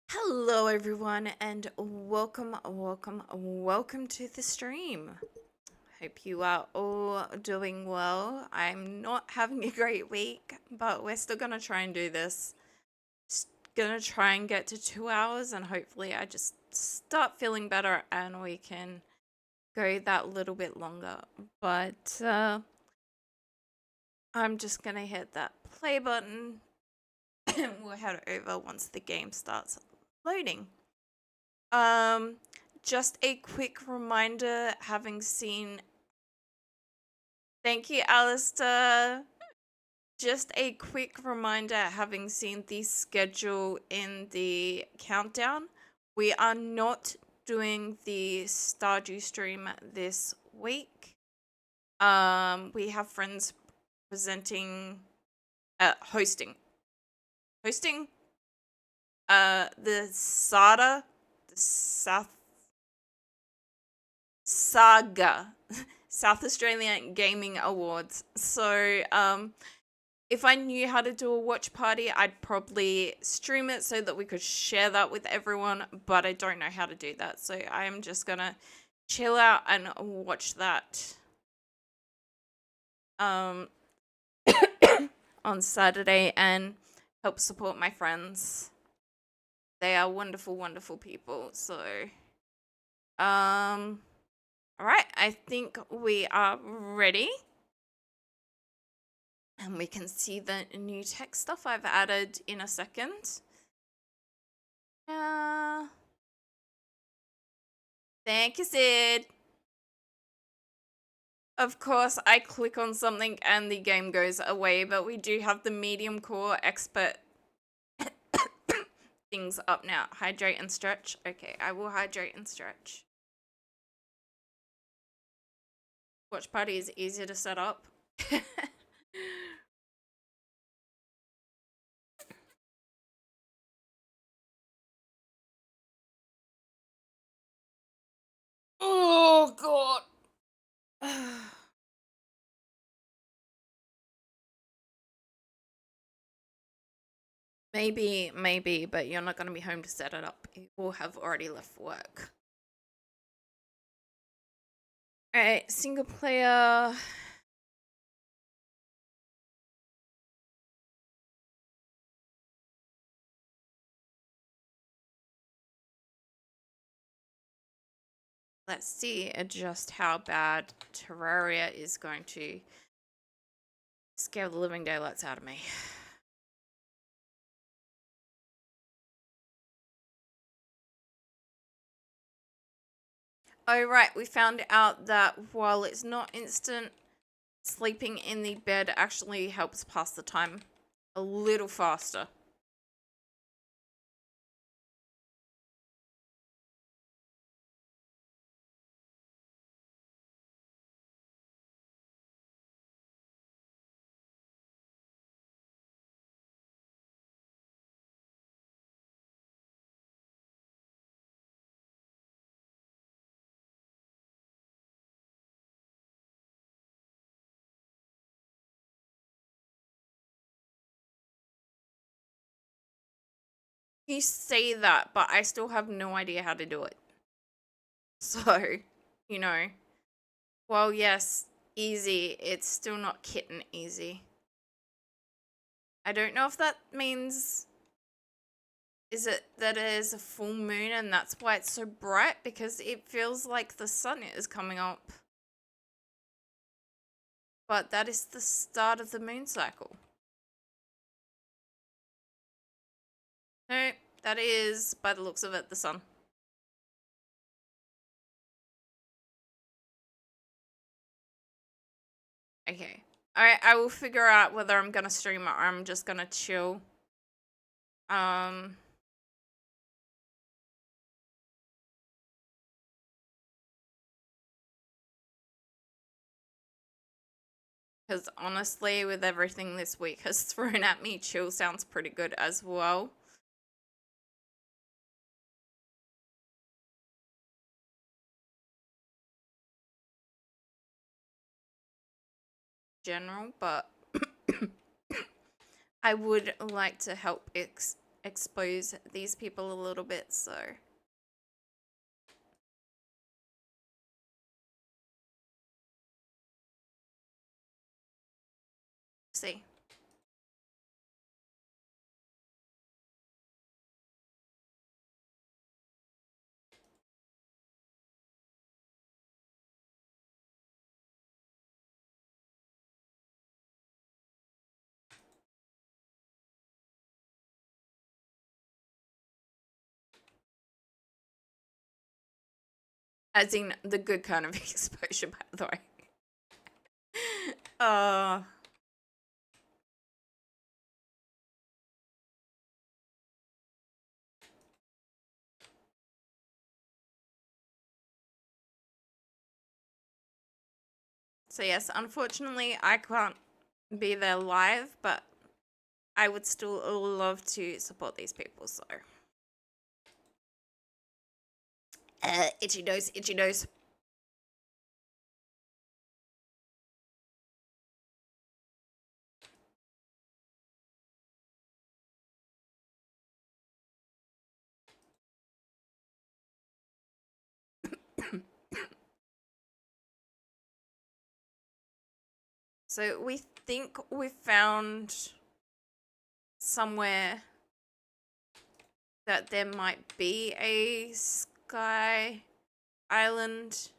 Hello, everyone, and welcome to the stream. Hope you are all doing well. I'm not having a great week, but we're still gonna try and do this. Just gonna try and get to 2 hours, and hopefully, I just start feeling better and we can go that little bit longer. But I'm just gonna hit that play button, and we'll head over once the game starts loading. Um, just a quick reminder, having seen. Thank you, Alistair. Just a quick reminder, having seen the schedule in the countdown, we are not doing the Stardew stream this week. We have friends presenting, hosting, the South Saga South Australian Gaming Awards. So, if I knew how to do a watch party, I'd probably stream it so that we could share that with everyone, but I don't know how to do that. So, I am just gonna chill out and watch that um on Saturday and help support my friends. They are wonderful, wonderful people. So, all right, I think we are ready. And we can see the new text stuff I've added in a second. Thank you, Sid. Of course, I click on something and the game goes away, but we do have the medium core expert things up now. Hydrate and stretch. Okay, I will hydrate and stretch. Watch party is easier to set up. Oh, God. Maybe, but you're not going to be home to set it up. You will have already left for work. Alright, single player. Let's see just how bad Terraria is going to scare the living daylights out of me. Oh, right, we found out that while it's not instant, sleeping in the bed actually helps pass the time a little faster. You say that, but I still have no idea how to do it. So, you know, well, yes, easy, it's still not kitten easy. I don't know if that means, is it that it is a full moon and that's why it's so bright? Because it feels like the sun is coming up. But that is the start of the moon cycle. No, that is, by the looks of it, the sun. Okay. Alright, I will figure out whether I'm gonna stream or I'm just gonna chill. Because honestly, with everything this week has thrown at me, chill sounds pretty good as well. General, but I would like to help expose these people a little bit, so. See. As in the good kind of exposure, by the way. uh so yes, unfortunately I can't be there live, but I would still love to support these people, so. Itchy nose, itchy nose. So we think we found somewhere that there might be a sky island,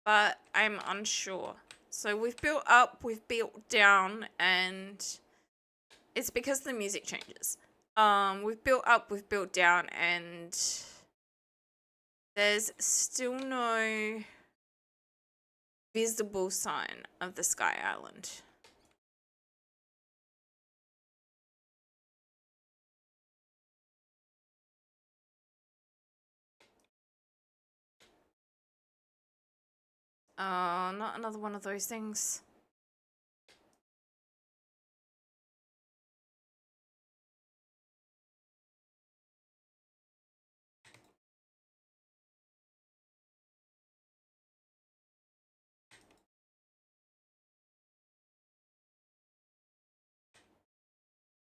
but I'm unsure. So we've built up, we've built down, and it's because the music changes. We've built up, we've built down, and there's still no visible sign of the sky island. Not another one of those things.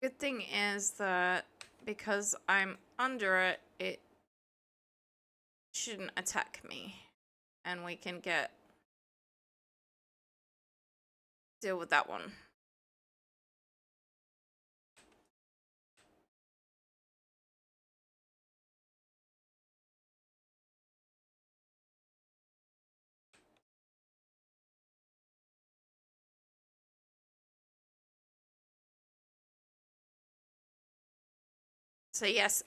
Good thing is that because I'm under it, it shouldn't attack me. And we can deal with that one. So yes,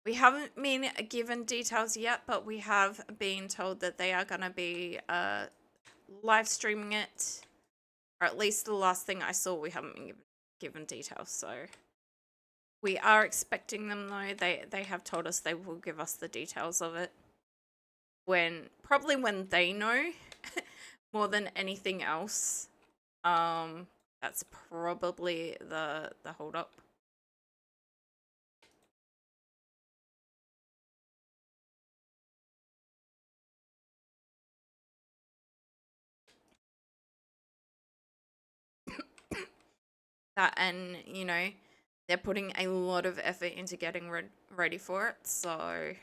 we haven't been given details yet, but we have been told that they are gonna be live streaming it. Or at least the last thing I saw, we haven't been given details, so we are expecting them though. They have told us they will give us the details of it probably when they know more than anything else. That's probably the hold up. That, and you know, they're putting a lot of effort into getting ready for it, so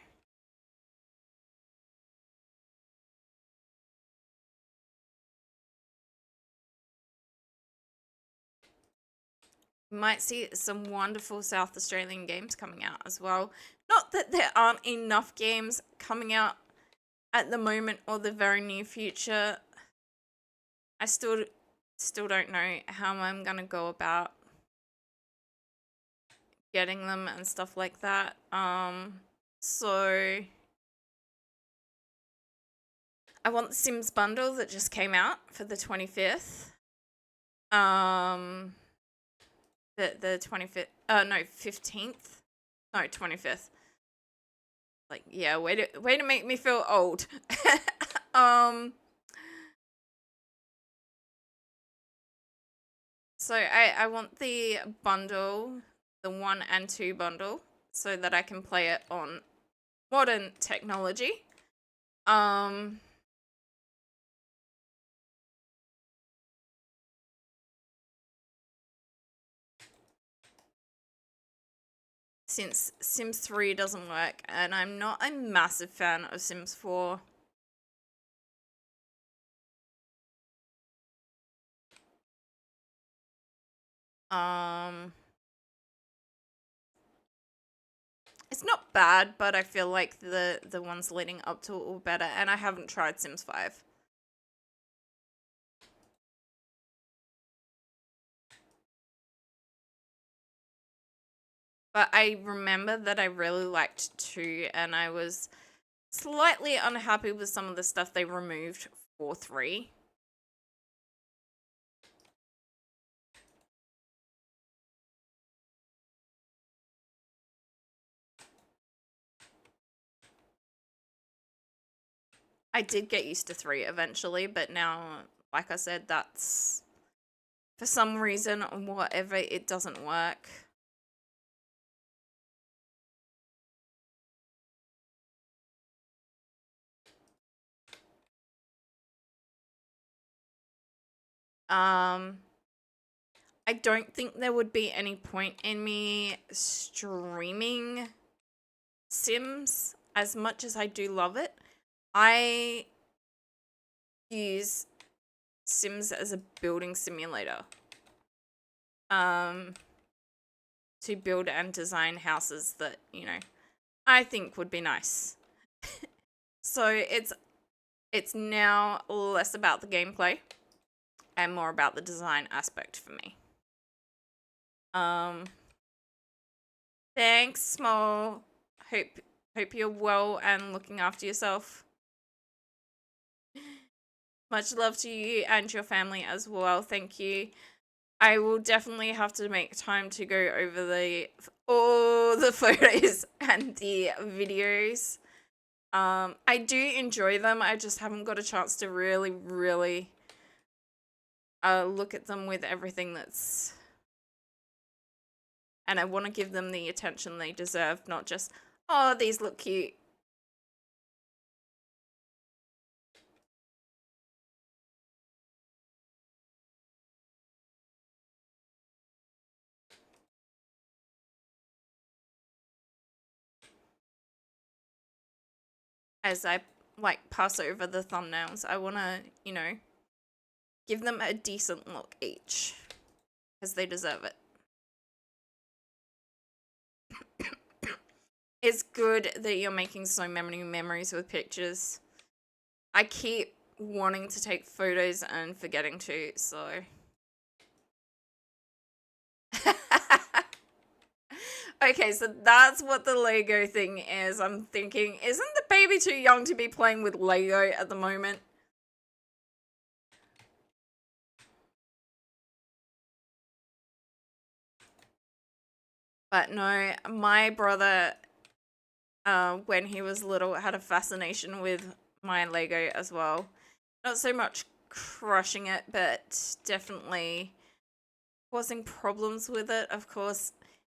you might see some wonderful South Australian games coming out as well. Not that there aren't enough games coming out at the moment or the very near future. I still don't know how I'm gonna go about getting them and stuff like that. So I want the Sims bundle that just came out for the 25th. The 25th, no, 15th, no, 25th. Like, yeah, way to make me feel old. So I want the bundle, the 1 and 2 bundle, so that I can play it on modern technology. since Sims 3 doesn't work, and I'm not a massive fan of Sims 4. Um, it's not bad, but I feel like the ones leading up to it were better, and I haven't tried Sims 5. But I remember that I really liked 2, and I was slightly unhappy with some of the stuff they removed for 3. I did get used to 3 eventually, but now, like I said, that's for some reason or whatever, it doesn't work. Um, I don't think there would be any point in me streaming Sims as much as I do love it. I use Sims as a building simulator. To build and design houses that, I think would be nice. So it's now less about the gameplay and more about the design aspect for me. Thanks, Small. Hope you're well and looking after yourself. Much love to you and your family as well. Thank you. I will definitely have to make time to go over all the photos and the videos. I do enjoy them. I just haven't got a chance to really look at them with everything that's... And I want to give them the attention they deserve, not just, oh, these look cute. As I, pass over the thumbnails, I want to, give them a decent look each. Because they deserve it. It's good that you're making so many memories with pictures. I keep wanting to take photos and forgetting to, so... Okay, so that's what the Lego thing is. I'm thinking, isn't the baby too young to be playing with Lego at the moment? But no, my brother, when he was little, had a fascination with my Lego as well. Not so much crushing it, but definitely causing problems with it. Of course,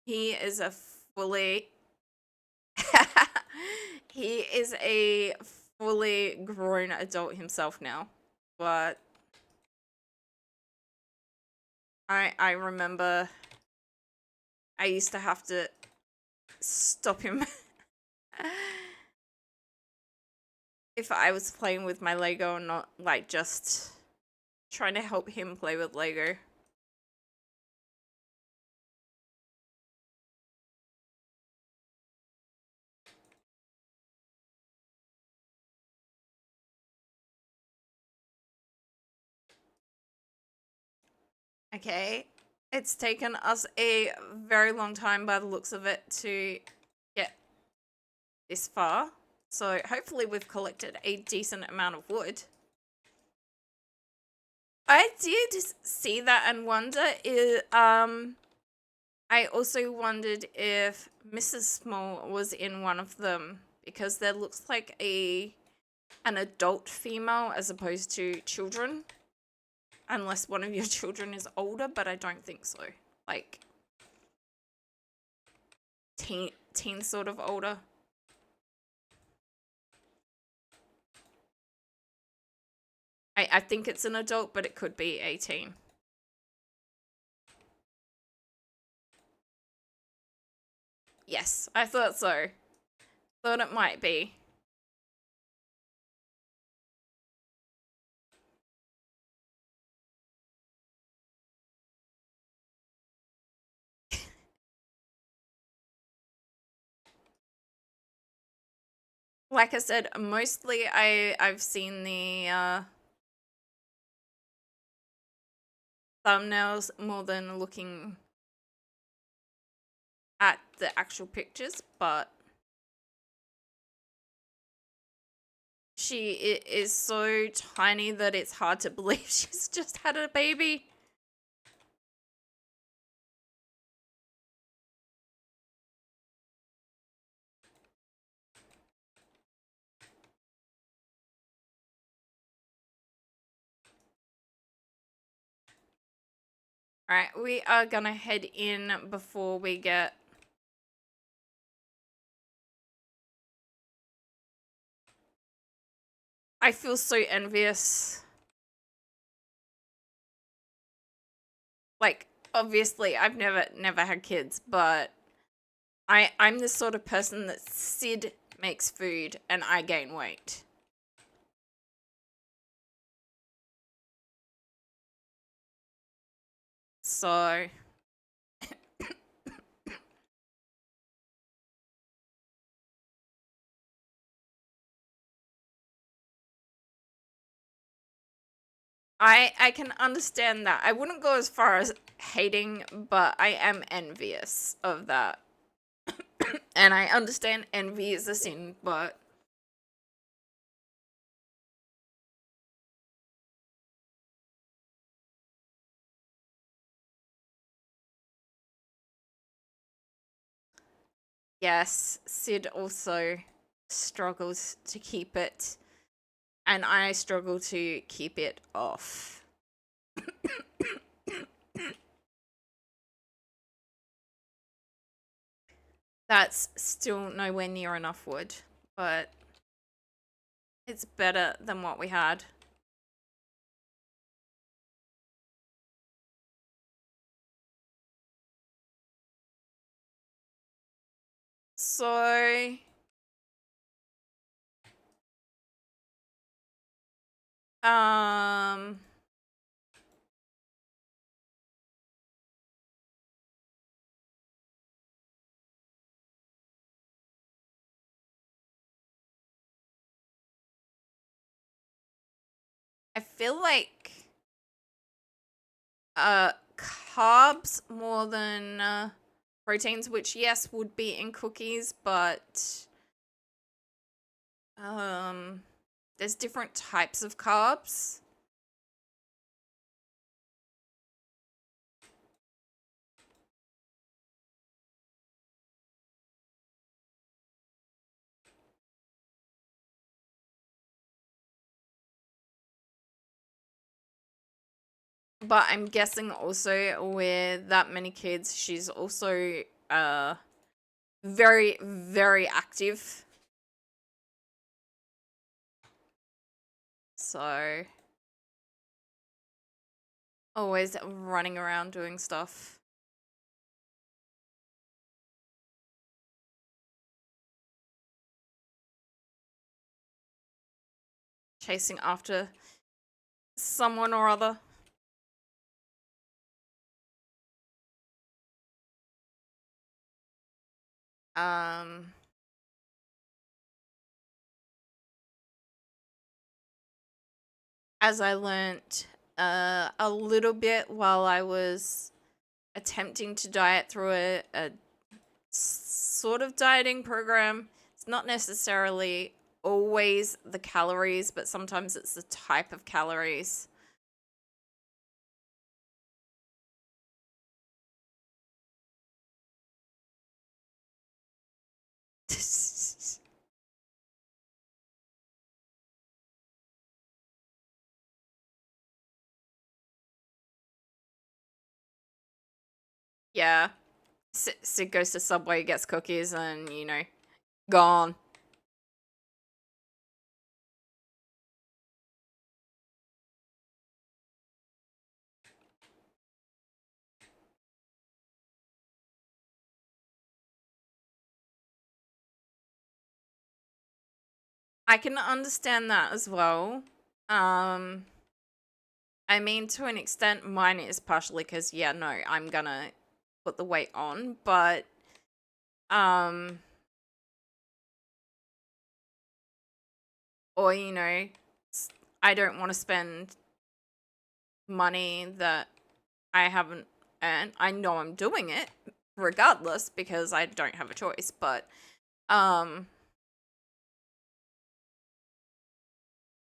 he is a fully... he is a fully grown adult himself now. But I remember I used to have to stop him if I was playing with my Lego and not just trying to help him play with Lego. Okay, it's taken us a very long time by the looks of it to get this far. So hopefully we've collected a decent amount of wood. I did see that and wonder I also wondered if Mrs. Small was in one of them because there looks like an adult female as opposed to children. Unless one of your children is older, but I don't think so. Like teen sort of older. I think it's an adult, but it could be 18. Yes, I thought so. Thought it might be. Like I said, mostly I've seen the thumbnails more than looking at the actual pictures, but she is so tiny that it's hard to believe she's just had a baby. All right, we are gonna head in before we get. I feel so envious. Like, obviously, I've never had kids, but I'm the sort of person that Sid makes food and I gain weight. So I can understand that. I wouldn't go as far as hating, but I am envious of that. And I understand envy is a sin, but yes, Sid also struggles to keep it, and I struggle to keep it off. That's still nowhere near enough wood, but it's better than what we had. So, um, I feel like carbs more than proteins, which yes would be in cookies, but um there's different types of carbs. But I'm guessing also with that many kids, she's also uh very, very active. So always running around doing stuff. Chasing after someone or other. Um as I learnt a little bit while I was attempting to diet through a sort of dieting program. It's not necessarily always the calories, but sometimes it's the type of calories. Yeah. Sid goes to Subway, gets cookies, and, gone. I can understand that as well. Um, I mean, to an extent, mine is partially because, yeah, no, I'm gonna put the weight on, but, um, or, I don't want to spend money that I haven't earned. I know I'm doing it regardless because I don't have a choice, but, um,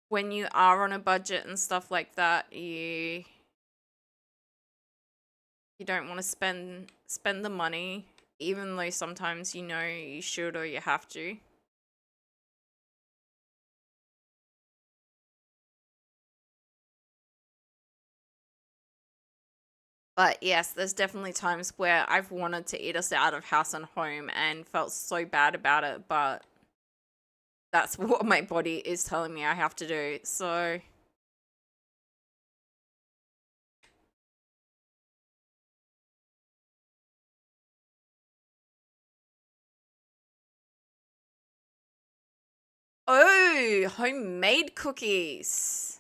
when you are on a budget and stuff like that, you don't want to spend the money, even though sometimes you know you should or you have to. But yes, there's definitely times where I've wanted to eat us out of house and home and felt so bad about it, but that's what my body is telling me I have to do. So, oh, homemade cookies.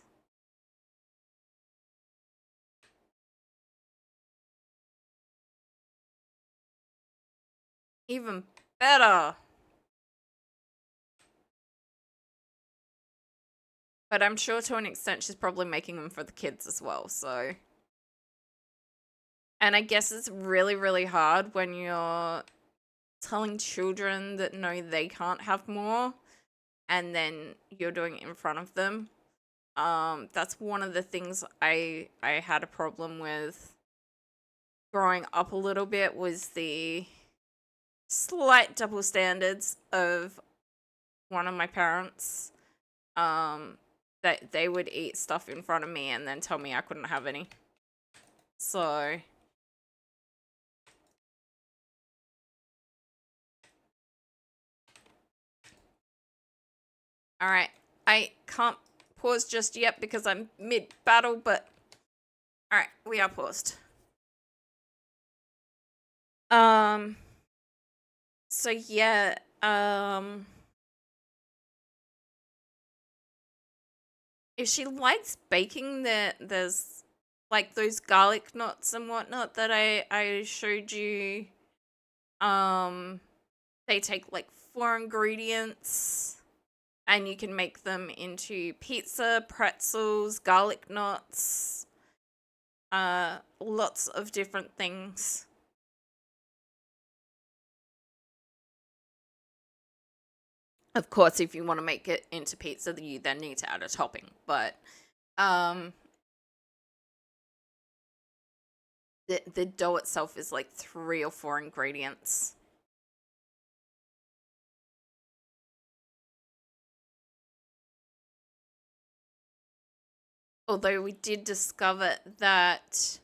Even better. But I'm sure to an extent she's probably making them for the kids as well. So, and I guess it's really, really hard when you're telling children that no, they can't have more, and then you're doing it in front of them. That's one of the things I had a problem with growing up a little bit, was the slight double standards of one of my parents. That they would eat stuff in front of me and then tell me I couldn't have any. So, all right. I can't pause just yet because I'm mid battle, but all right, we are paused. Um, so yeah, if she likes baking, there's like those garlic knots and whatnot that I showed you. Um, they take like 4 ingredients and you can make them into pizza, pretzels, garlic knots, lots of different things. Of course, if you want to make it into pizza, you then need to add a topping. But um, the dough itself is like 3 or 4 ingredients. Although we did discover that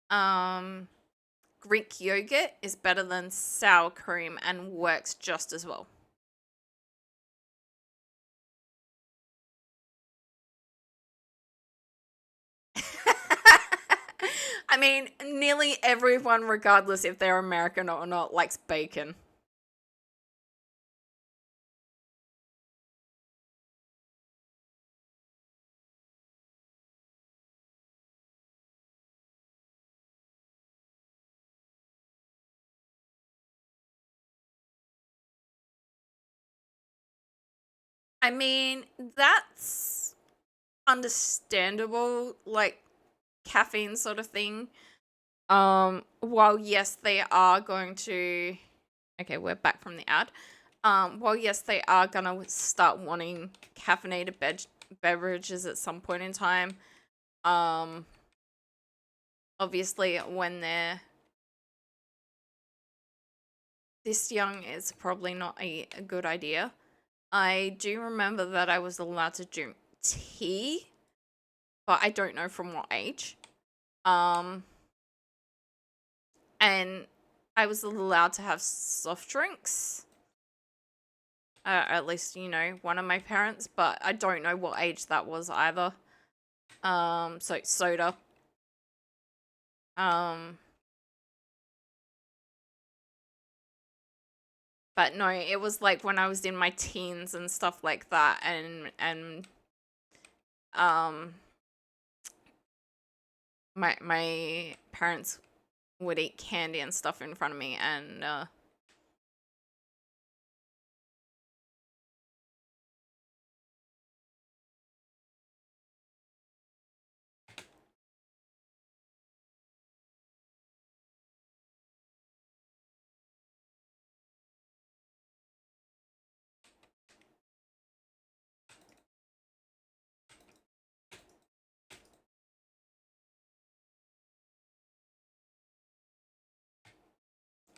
um, Greek yogurt is better than sour cream and works just as well. I mean, nearly everyone, regardless if they're American or not, likes bacon. I mean, that's understandable, like caffeine sort of thing. While yes, they are going to. Okay, we're back from the ad. Well, yes, they are gonna start wanting caffeinated beverages at some point in time. Um, Obviously, when they're this young, it's probably not a good idea. I do remember that I was allowed to drink tea, but I don't know from what age. Um, and I was allowed to have soft drinks. At least, one of my parents, but I don't know what age that was either. So soda. Um, But no, it was like when I was in my teens and stuff like that, and um my parents would eat candy and stuff in front of me, and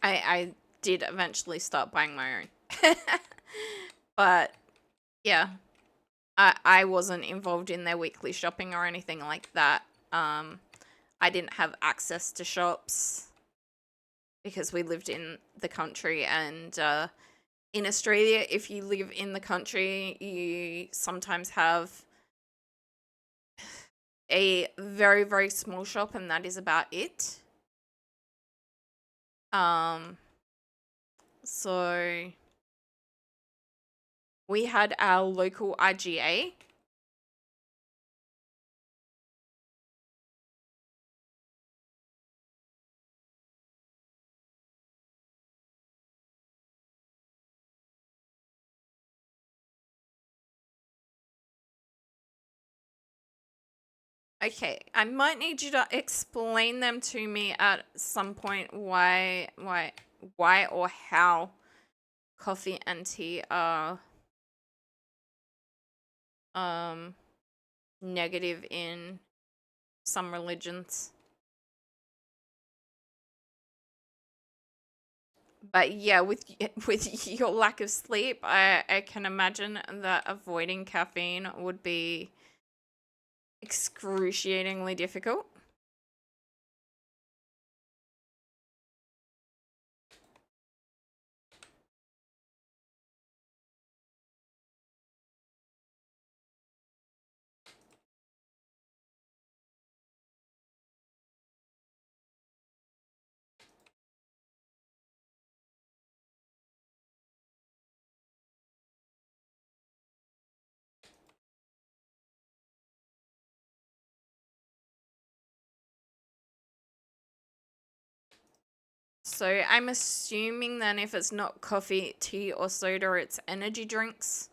I did eventually start buying my own. But yeah, I wasn't involved in their weekly shopping or anything like that. Um, I didn't have access to shops because we lived in the country, and in Australia, if you live in the country, you sometimes have a very, very small shop, and that is about it. Um, so we had our local IGA. Okay, I might need you to explain them to me at some point why or how coffee and tea are um negative in some religions. But yeah, with with your lack of sleep, I can imagine that avoiding caffeine would be excruciatingly difficult. So I'm assuming then if it's not coffee, tea, or soda, it's energy drinks.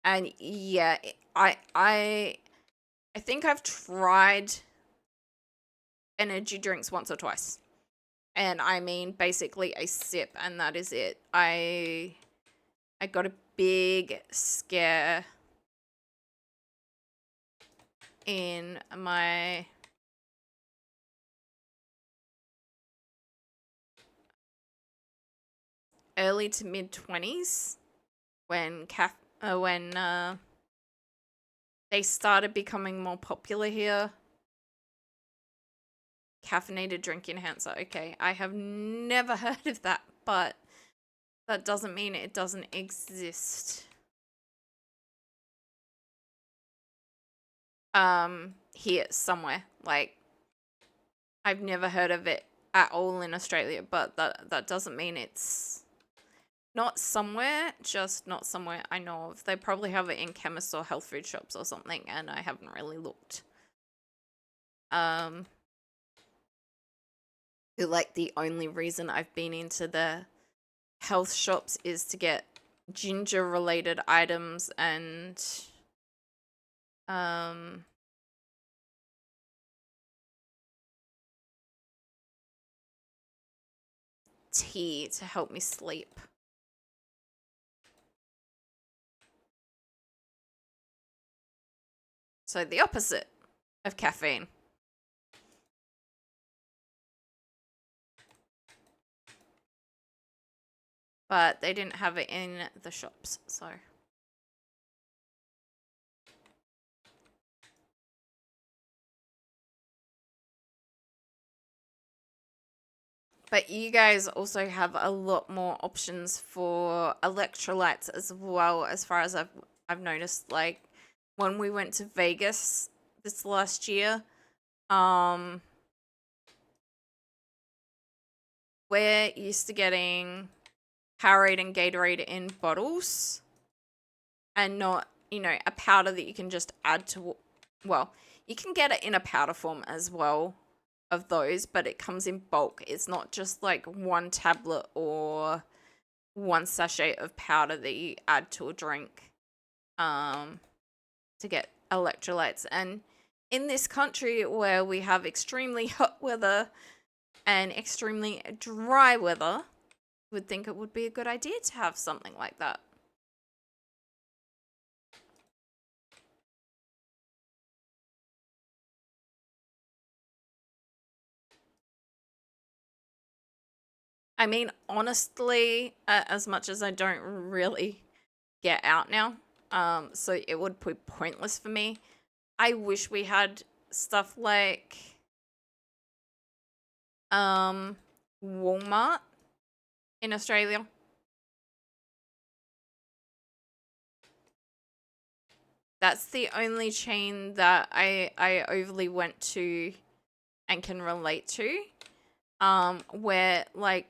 And yeah, I think I've tried energy drinks once or twice. And I mean basically a sip and that is it. I got a big scare in my early to mid 20s when they started becoming more popular here. Caffeinated drink enhancer. Okay, I have never heard of that, but that doesn't mean it doesn't exist. Here somewhere. Like I've never heard of it at all in Australia, but that doesn't mean it's not somewhere, just not somewhere I know of. They probably have it in chemists or health food shops or something, and I haven't really looked. Um, like the only reason I've been into the health shops is to get ginger related items and um tea to help me sleep. So the opposite of caffeine. But they didn't have it in the shops, so but you guys also have a lot more options for electrolytes as well, as far as I've noticed. Like when we went to Vegas this last year, um we're used to getting Powerade and Gatorade in bottles and not, a powder that you can just add to, well, you can get it in a powder form as well of those, but it comes in bulk. It's not just like one tablet or one sachet of powder that you add to a drink to get electrolytes. And in this country where we have extremely hot weather and extremely dry weather, you would think it would be a good idea to have something like that. I mean, honestly, as much as I don't really get out now, so it would be pointless for me. I wish we had stuff like Walmart in Australia. That's the only chain that I overly went to and can relate to. Where like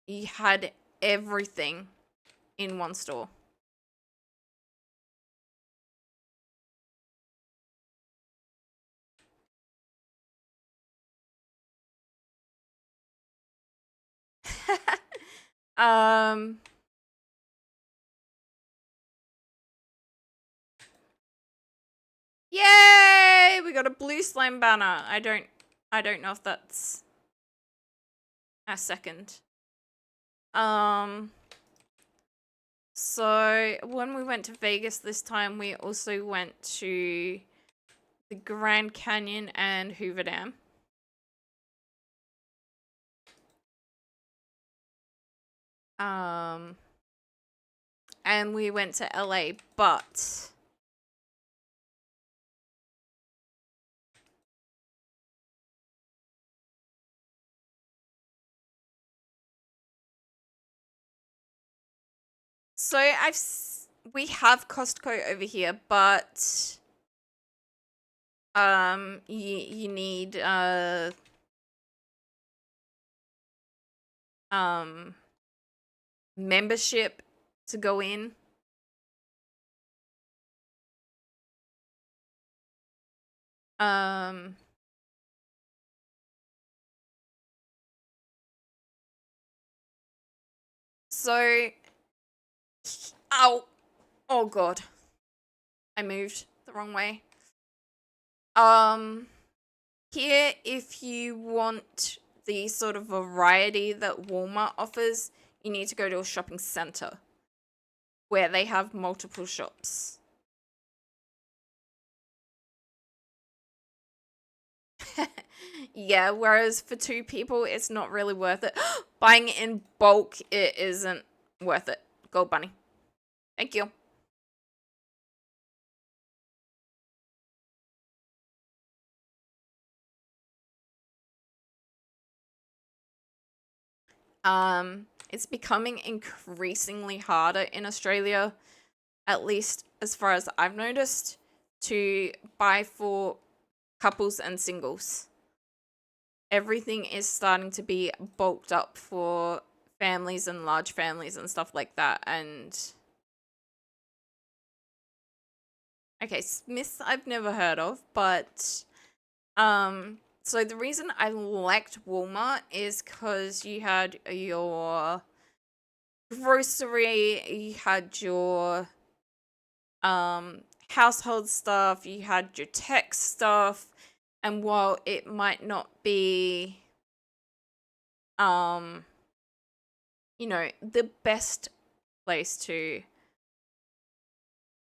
you had everything in one store. um Yay! We got a blue slime banner. I don't know if that's a second. So when we went to Vegas this time, we also went to the Grand Canyon and Hoover Dam. And we went to LA, but so we have Costco over here, but you need membership to go in. Um so oh god. I moved the wrong way. Here, if you want the sort of variety that Walmart offers, you need to go to a shopping center where they have multiple shops. Yeah, whereas for two people, it's not really worth it. Buying it in bulk, it isn't worth it. Gold bunny. Thank you. It's becoming increasingly harder in Australia, at least as far as I've noticed, to buy for couples and singles. Everything is starting to be bulked up for families and large families and stuff like that. And okay, Smiths I've never heard of, but so the reason I liked Walmart is because you had your grocery, you had your household stuff, you had your tech stuff, and while it might not be the best place to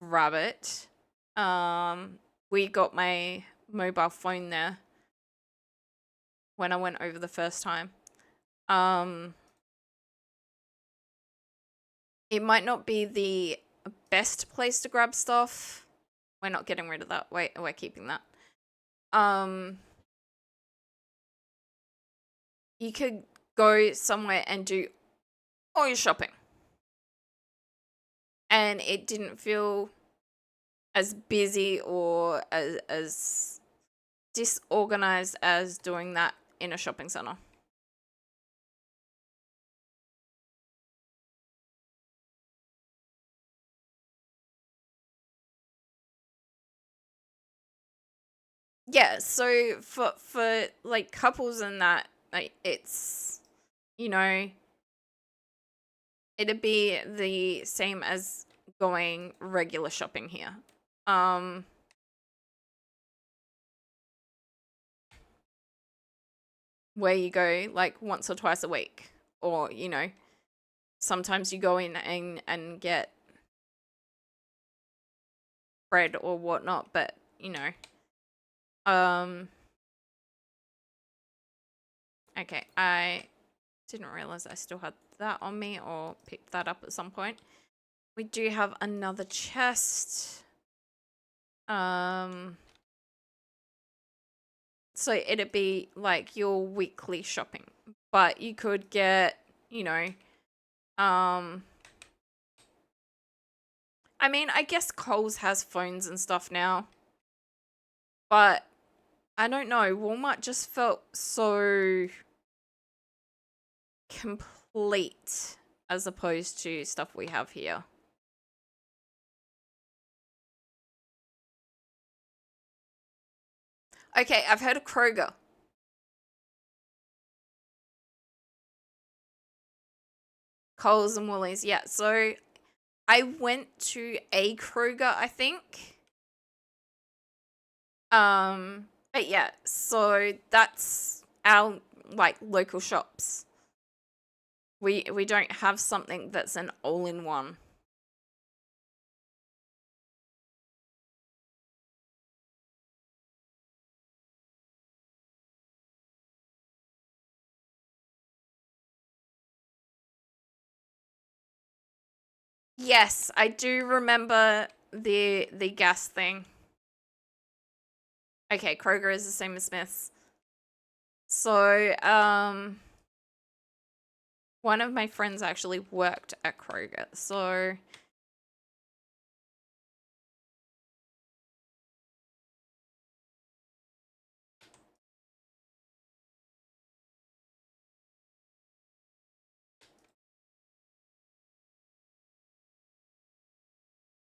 grab it, we got my mobile phone there when I went over the first time. It might not be the best place to grab stuff. We're not getting rid of that. Wait, we're keeping that. You could go somewhere and do all your shopping. And it didn't feel as busy or as disorganized as doing that in a shopping center. Yeah, so for like couples and that, like it's, you know, it'd be the same as going regular shopping here. Um where you go like once or twice a week, or sometimes you go in and get bread or whatnot, but um okay, I didn't realize I still had that on me or picked that up at some point. We do have another chest. So it'd be like your weekly shopping, but you could get, um I mean, I guess Kohl's has phones and stuff now, but I don't know. Walmart just felt so complete as opposed to stuff we have here. Okay, I've heard of Kroger. Coles and Woolies, yeah. So I went to a Kroger, I think. But yeah, so that's our like local shops. We don't have something that's an all-in-one. Yes, I do remember the gas thing. Okay, Kroger is the same as Smith's. So, one of my friends actually worked at Kroger. So,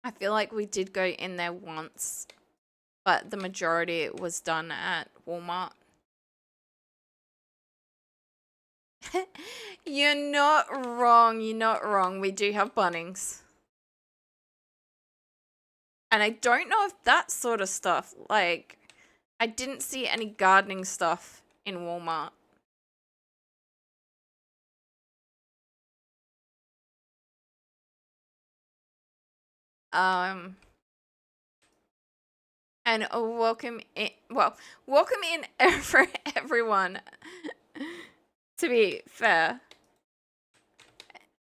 I feel like we did go in there once, but the majority was done at Walmart. You're not wrong. You're not wrong. We do have Bunnings. And I don't know if that sort of stuff, like, I didn't see any gardening stuff in Walmart. Um, and welcome in, well, welcome in everyone. To be fair,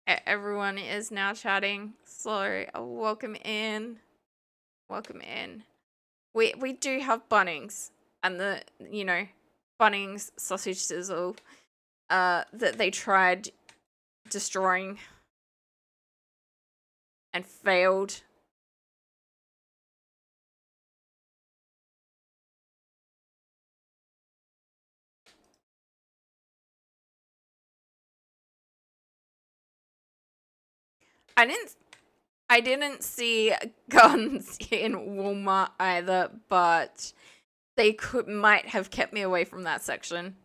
everyone is now chatting. So, welcome in. Welcome in. We do have Bunnings and Bunnings sausage sizzle that they tried destroying and failed. I didn't I didn't see guns in Walmart either, but they might have kept me away from that section.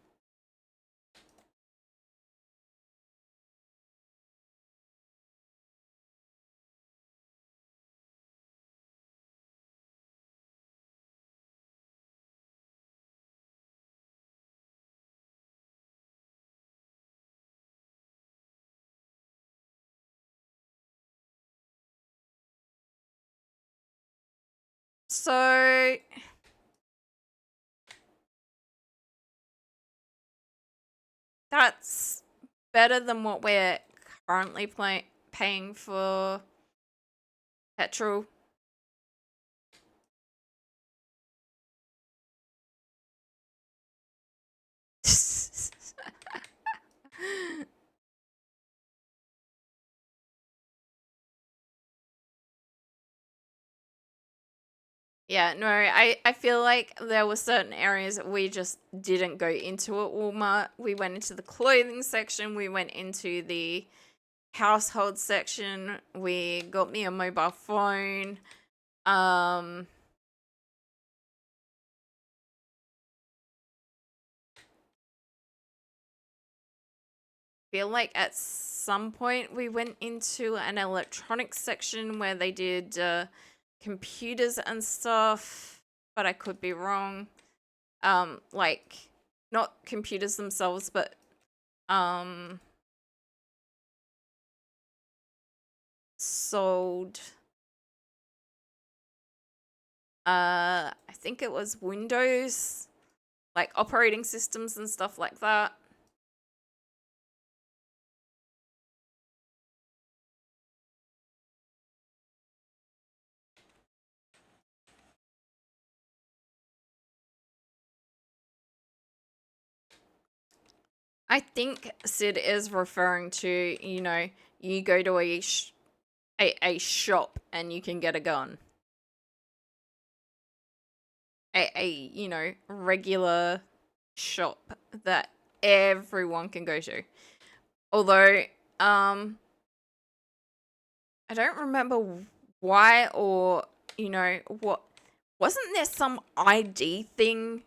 So that's better than what we're currently paying for petrol. Yeah, no, I feel like there were certain areas that we just didn't go into at Walmart. We went into the clothing section, we went into the household section, we got me a mobile phone. Um feel like at some point we went into an electronics section where they did computers and stuff, but I could be wrong. Like not computers themselves, but um sold I think it was Windows, like operating systems and stuff like that. I think Sid is referring to, you go to a shop and you can get a gun. A regular shop that everyone can go to. Although, I don't remember why or, what. Wasn't there some ID thing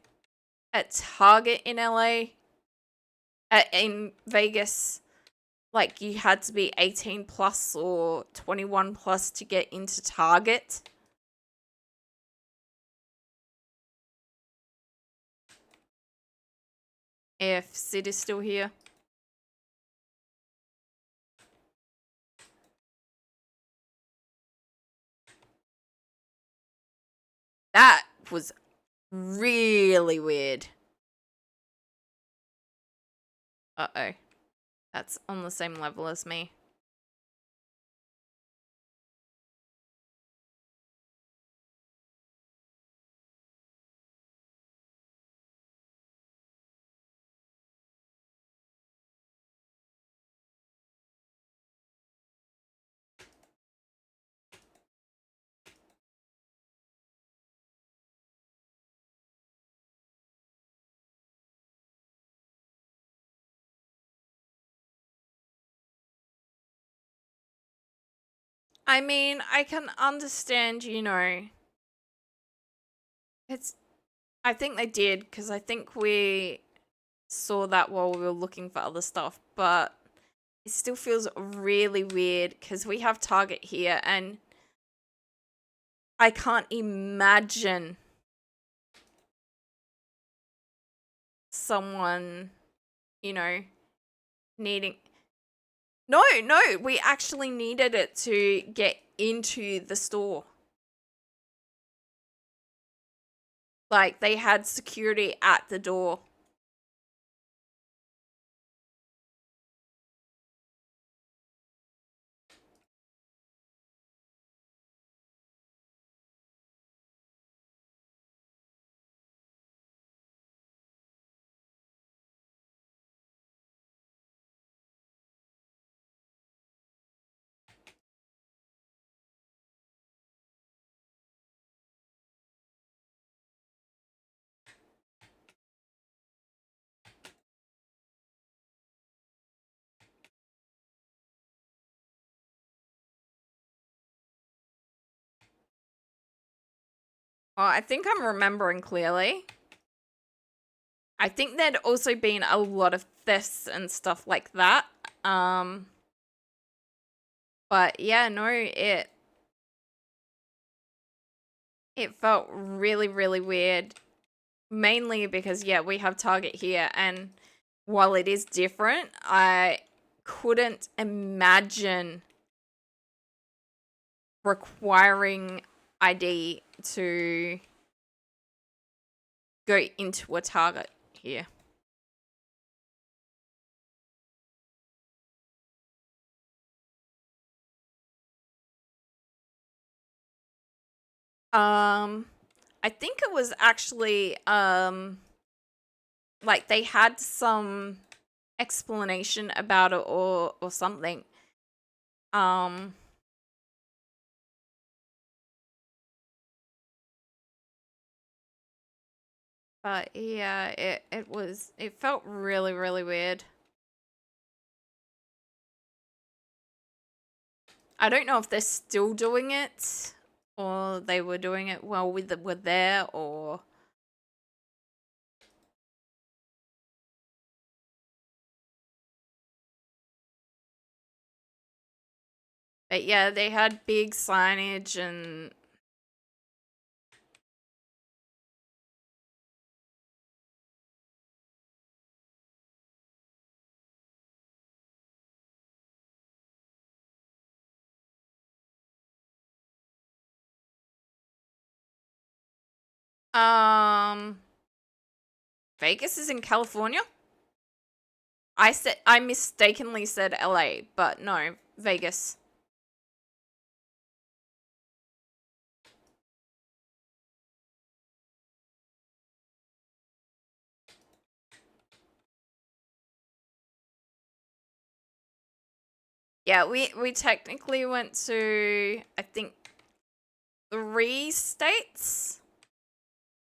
at Target in LA? In Vegas? Like you had to be 18 plus or 21 plus to get into Target? If Sid is still here. That was really weird. Uh-oh. That's on the same level as me. I mean, I can understand, it's I think they did because I think we saw that while we were looking for other stuff, but it still feels really weird because we have Target here and I can't imagine someone, you know, needing. No, no, we actually needed it to get into the store. Like they had security at the door. Oh, I think I'm remembering clearly. I think there'd also been a lot of thefts and stuff like that. Um, but yeah, no, it felt really, really weird. Mainly because yeah, we have Target here, and while it is different, I couldn't imagine requiring ID to go into a Target here. Um, I think it was actually like they had some explanation about it or something. Um But yeah, it felt really, really weird. I don't know if they're still doing it or they were doing it while we were there or but yeah, they had big signage and um Vegas is in California? I mistakenly said LA, but no, Vegas. Yeah, we technically went to I think 3 states,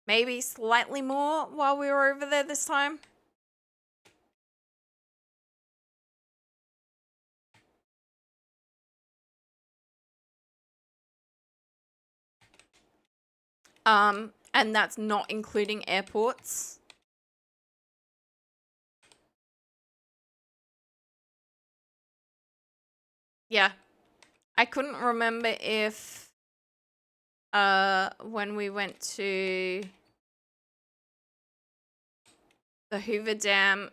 maybe slightly more while we were over there this time. And that's not including airports. Yeah. I couldn't remember if when we went to the Hoover Dam,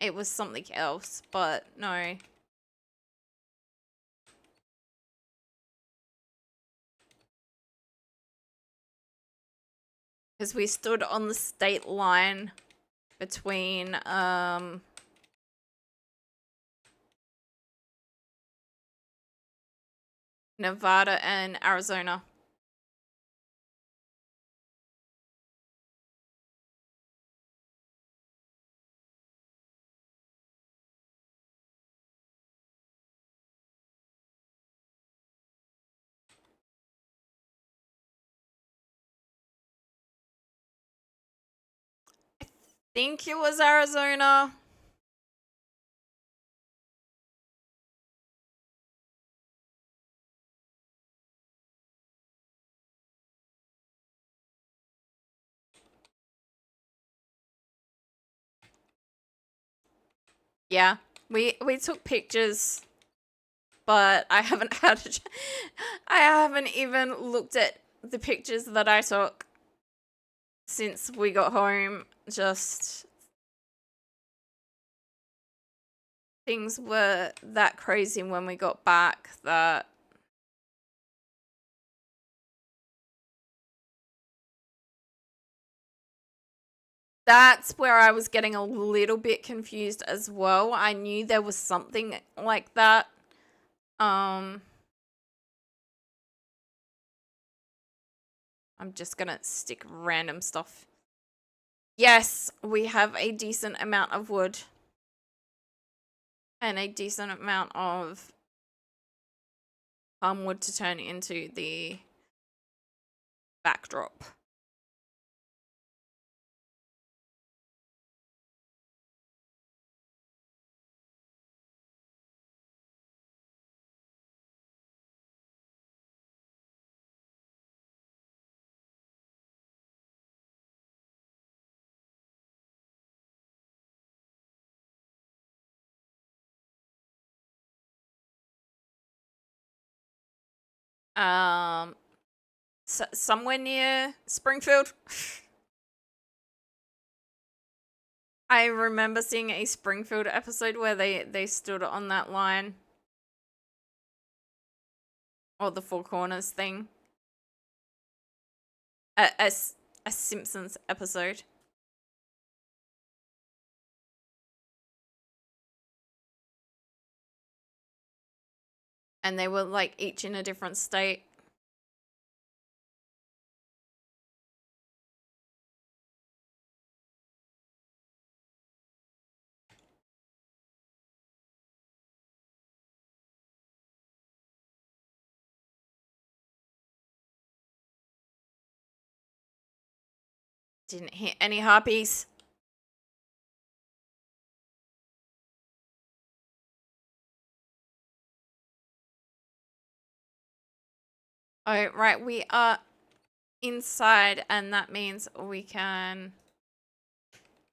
it was something else, but no. Because we stood on the state line between Nevada and Arizona. Think it was Arizona. Yeah. We took pictures, but I haven't I haven't even looked at the pictures that I took since we got home. Just things were that crazy when we got back that that's where I was getting a little bit confused as well. I knew there was something like that. I'm just gonna stick random stuff. Yes, we have a decent amount of wood and a decent amount of wood to turn into the backdrop. Um, somewhere near Springfield. I remember seeing a Springfield episode where they stood on that line or the Four Corners thing. A Simpsons episode. And they were like each in a different state. Didn't hit any harpies. Oh, right. We are inside, and that means we can...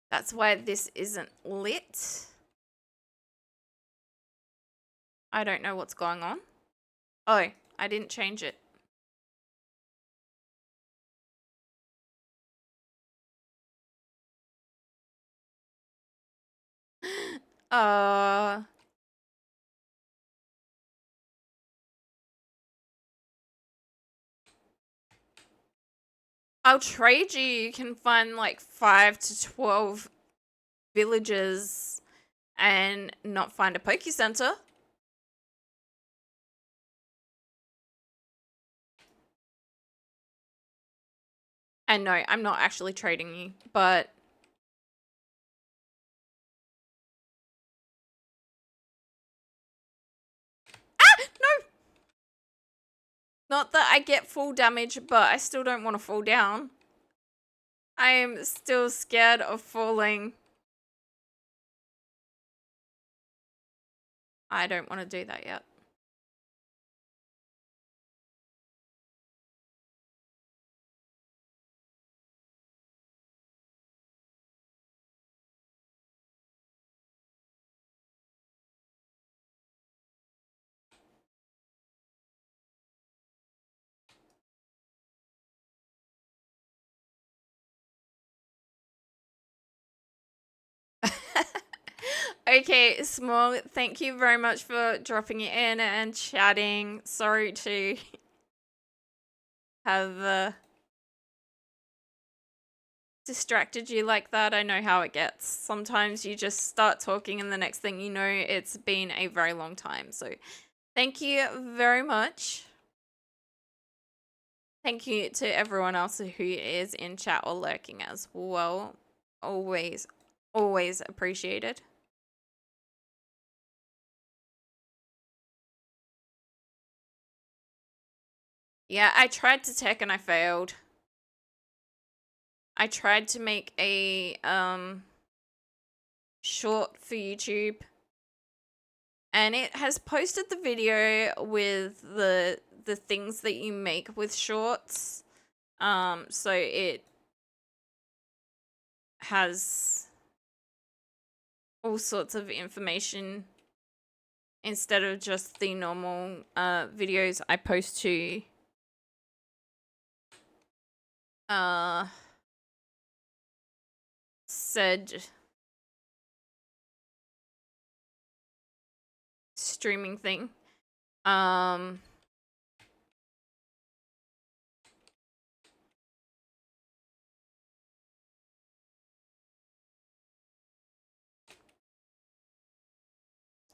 That's why this isn't lit. I don't know what's going on. Oh, I didn't change it. uh... I'll trade you. You can find like 5 to 12 villages and not find a Poke Center. And no, I'm not actually trading you, but... Ah! No! Not that I get full damage, but I still don't want to fall down. I am still scared of falling. I don't want to do that yet. Okay, Small, thank you very much for dropping it in and chatting. Sorry to have distracted you like that. I know how it gets. Sometimes you just start talking and the next thing you know, it's been a very long time. So thank you very much. Thank you to everyone else who is in chat or lurking as well. Always, always appreciated. Yeah, I tried to tech and I failed. I tried to make a short for YouTube, and it has posted the video with the things that you make with shorts. So it has all sorts of information instead of just the normal videos I post to said streaming thing.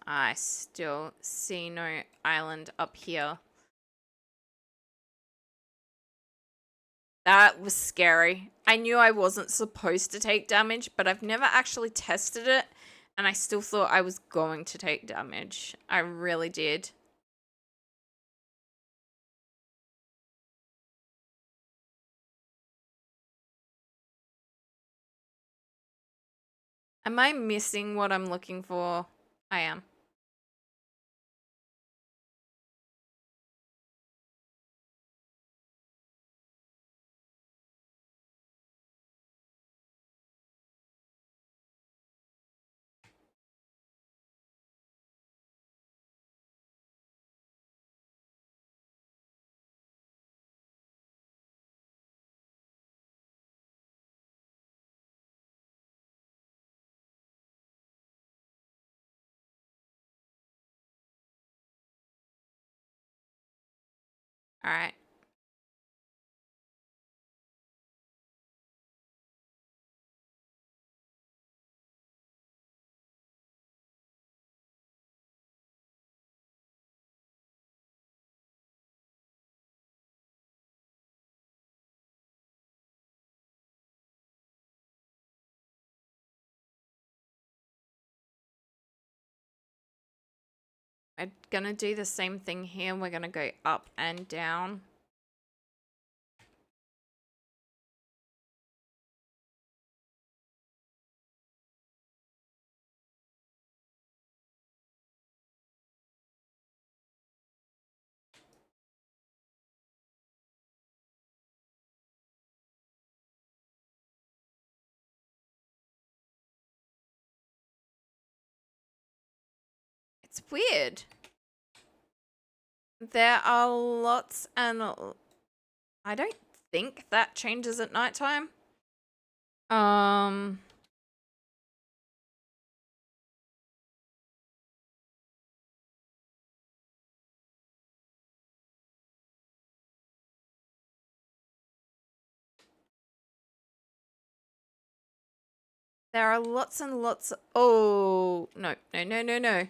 I still see no island up here. That was scary. I knew I wasn't supposed to take damage, but I've never actually tested it, and I still thought I was going to take damage. I really did. Am I missing what I'm looking for? I am. All right. I'm gonna do the same thing here. We're gonna go up and down. It's weird. There are lots and I don't think that changes at nighttime. There are lots and lots of, oh, no, no, no, no, no.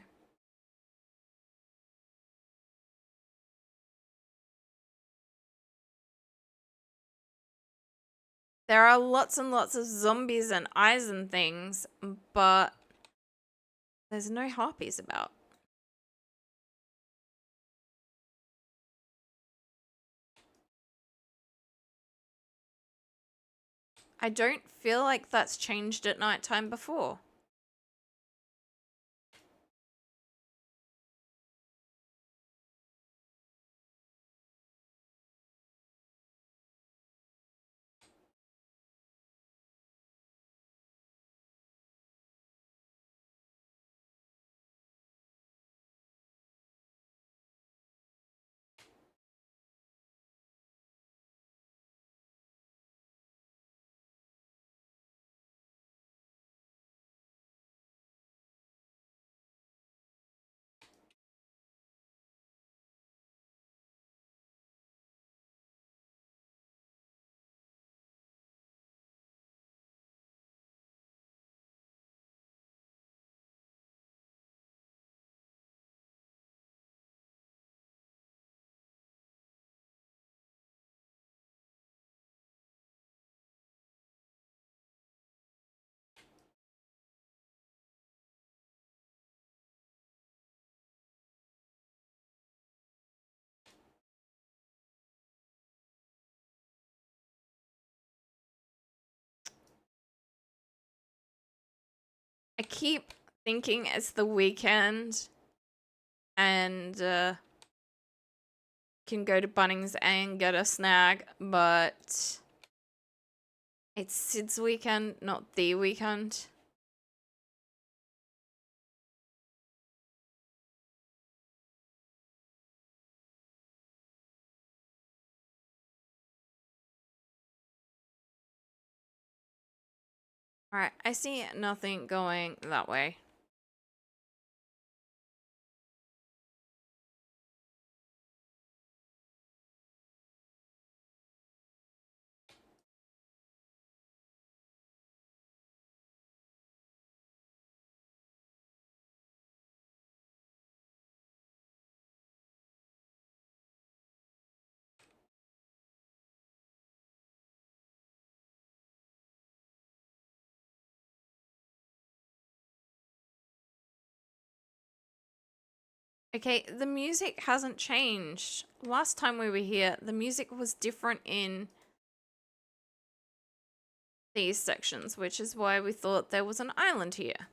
There are lots and lots of zombies and eyes and things, but there's no harpies about. I don't feel like that's changed at nighttime before. I keep thinking it's the weekend and can go to Bunnings and get a snack, but it's Sid's weekend, not the weekend. Alright, I see nothing going that way. Okay, the music hasn't changed. Last time we were here, the music was different in these sections, which is why we thought there was an island here.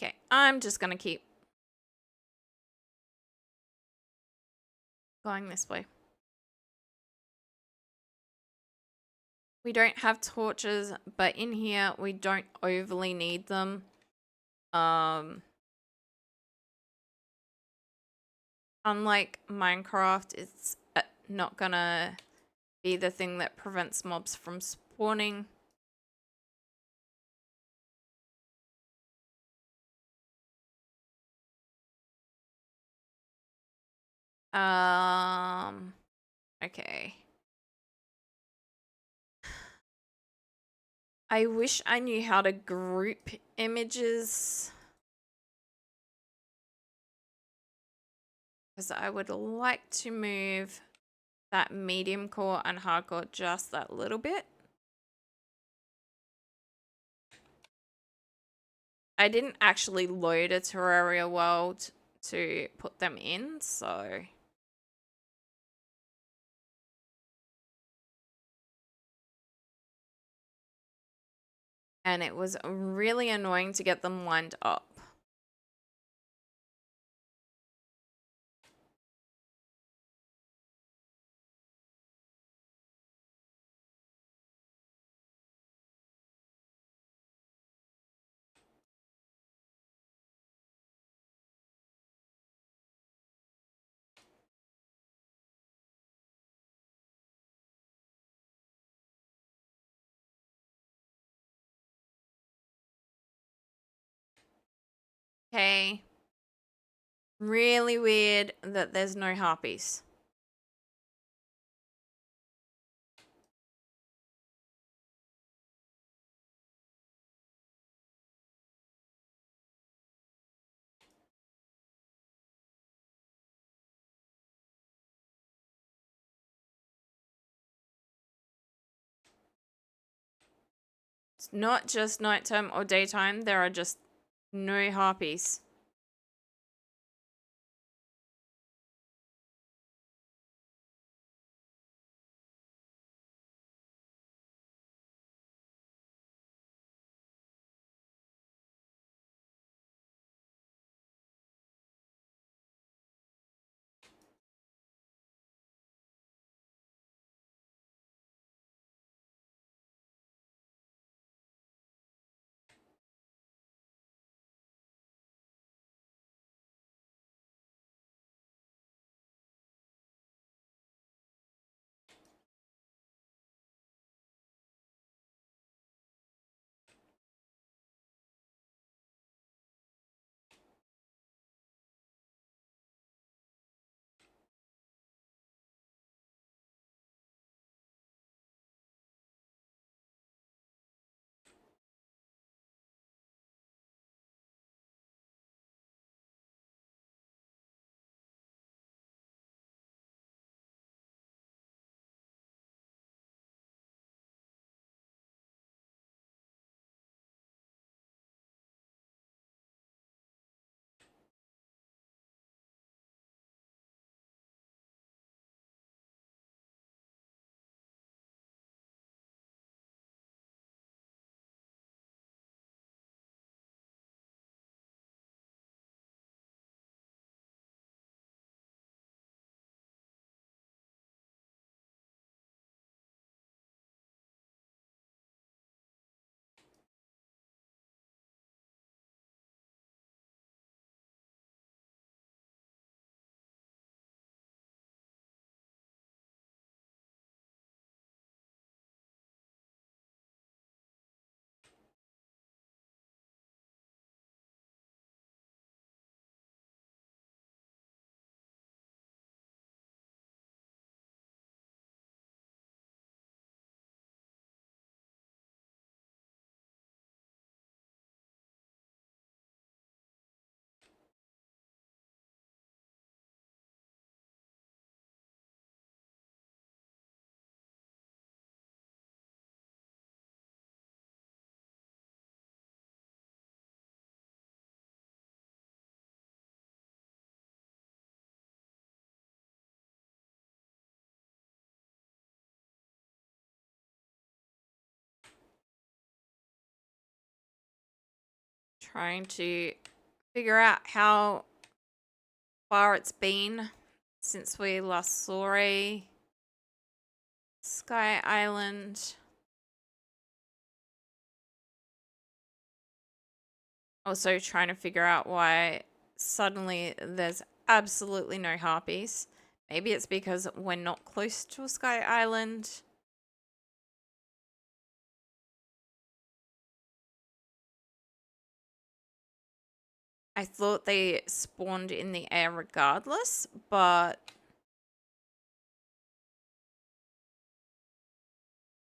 Okay, I'm just gonna keep going this way. We don't have torches, but in here we don't overly need them. Unlike Minecraft, it's not gonna be the thing that prevents mobs from spawning. Okay. I wish I knew how to group images. Because I would like to move that medium core and hardcore just that little bit. I didn't actually load a Terraria world to put them in, so... And it was really annoying to get them lined up. Okay. Really weird that there's no harpies. It's not just nighttime or daytime, there are just no harpies. Trying to figure out how far it's been since we last saw a Sky Island. Also trying to figure out why suddenly there's absolutely no harpies. Maybe it's because we're not close to a Sky Island. I thought they spawned in the air regardless, but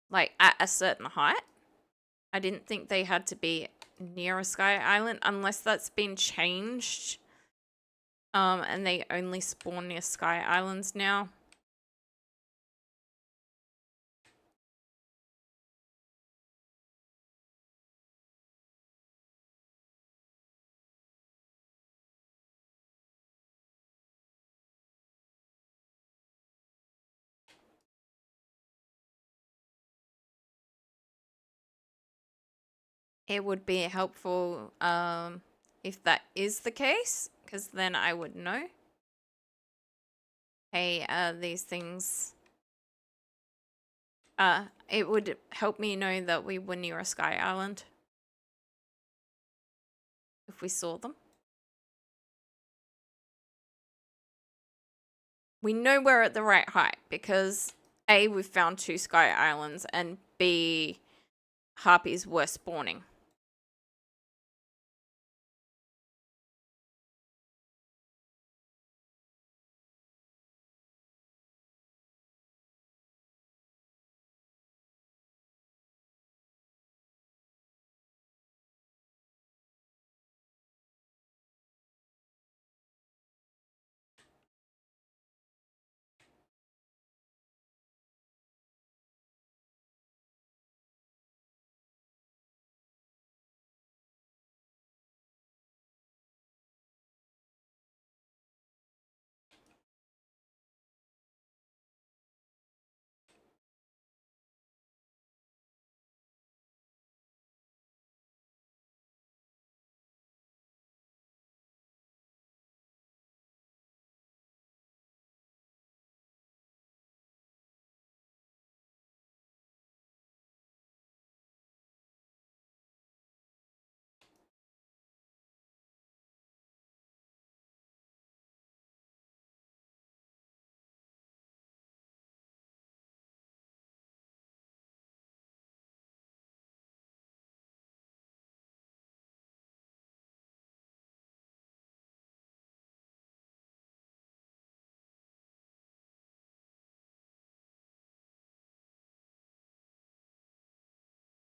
like at a certain height. I didn't think they had to be near a Sky Island unless that's been changed. And they only spawn near Sky Islands now. It would be helpful if that is the case, because then I would know. Hey, these things. It would help me know that we were near a sky island if we saw them. We know we're at the right height because A, we've found 2 sky islands, and B, harpies were spawning.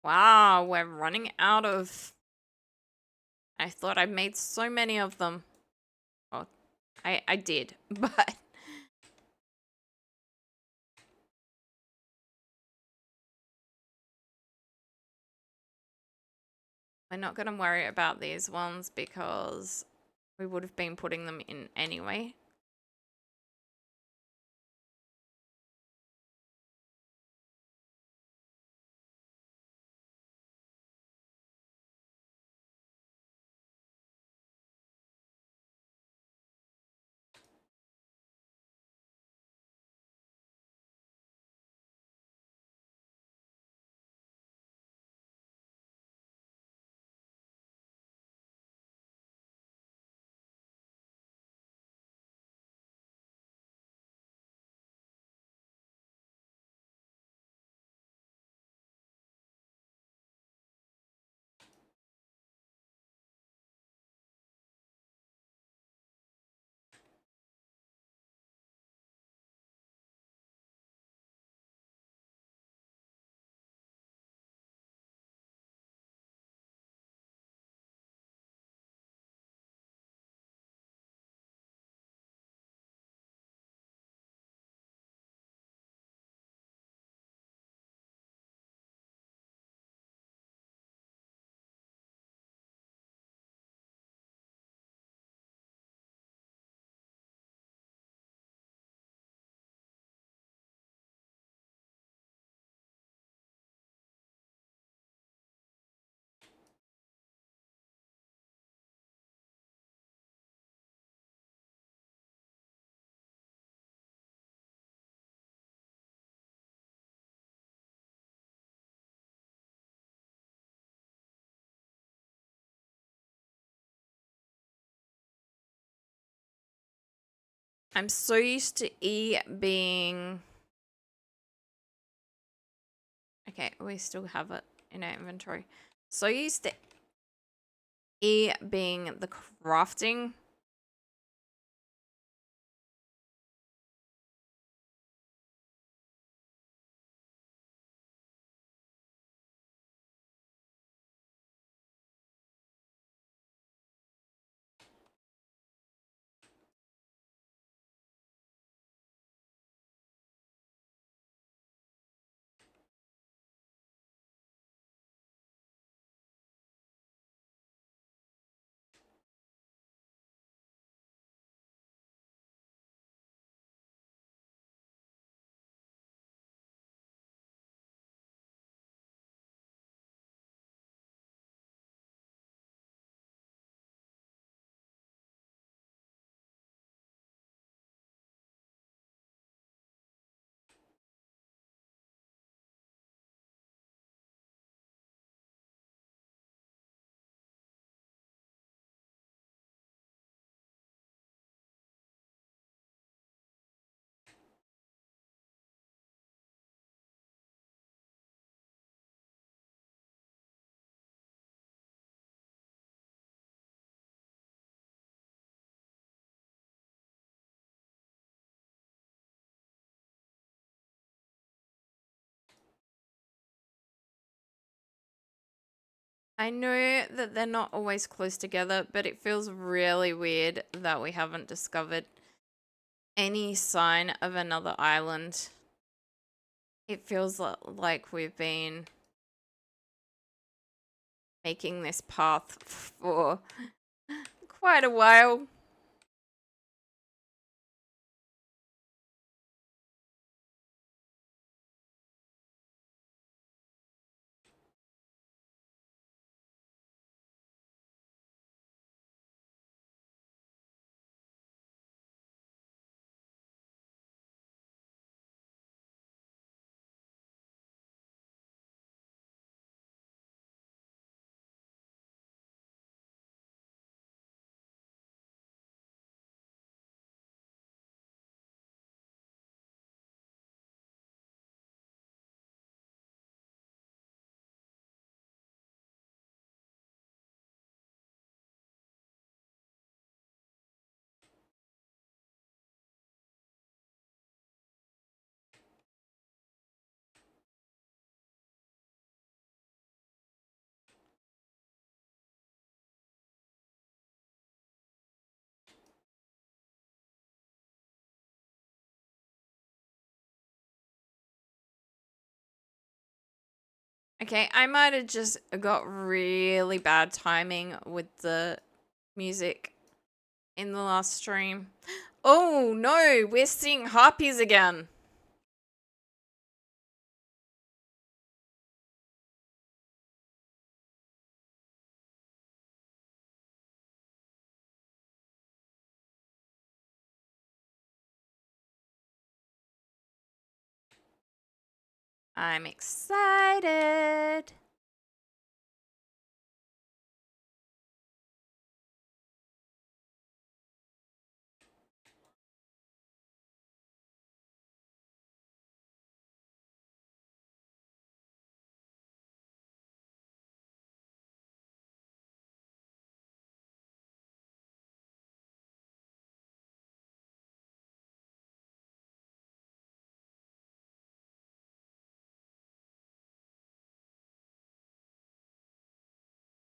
Wow, we're running out of... I thought I made so many of them. Well, I did, but... We're not going to worry about these ones because we would have been putting them in anyway. I'm so used to E being... Okay, we still have it in our inventory. So used to E being the crafting. I know that they're not always close together, but it feels really weird that we haven't discovered any sign of another island. It feels like we've been making this path for quite a while. Okay, I might have just got really bad timing with the music in the last stream. Oh no, we're seeing harpies again. I'm excited.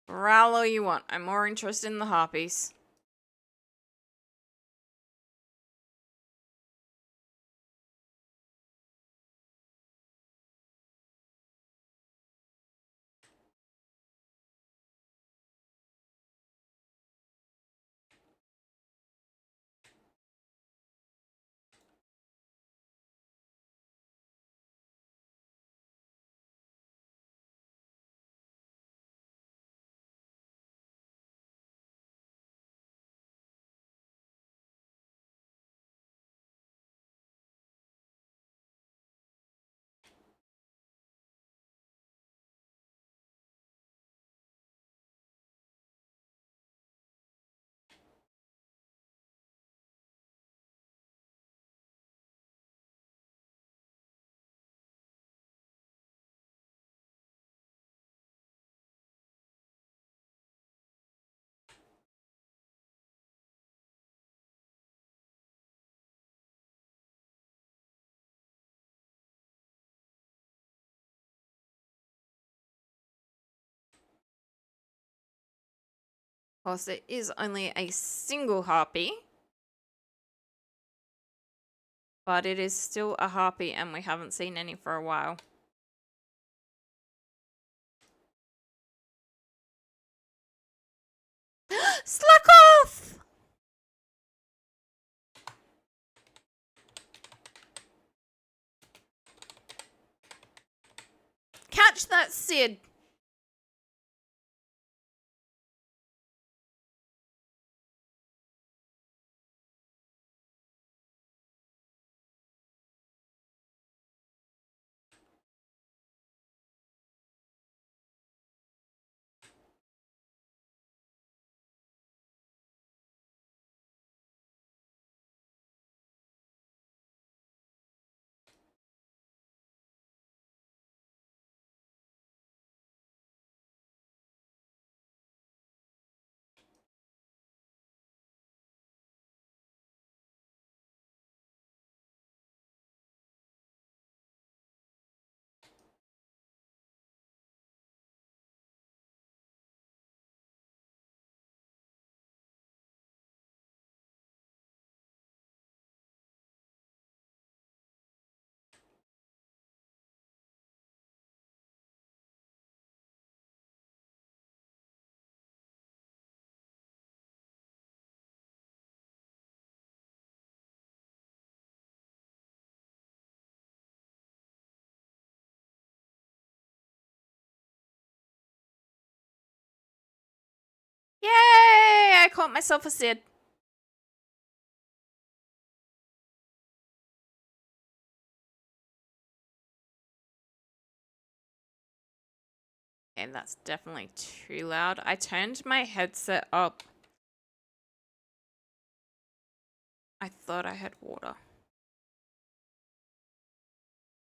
Growl all you want. I'm more interested in the harpies. Of course, it is only a single harpy, but it is still a harpy and we haven't seen any for a while. Slack off! Catch that, Sid. I caught myself a Sid. Okay, that's definitely too loud. I turned my headset up. I thought I had water,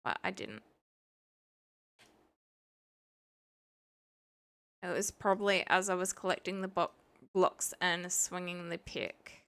but I didn't. It was probably as I was collecting the blocks and swinging the pick.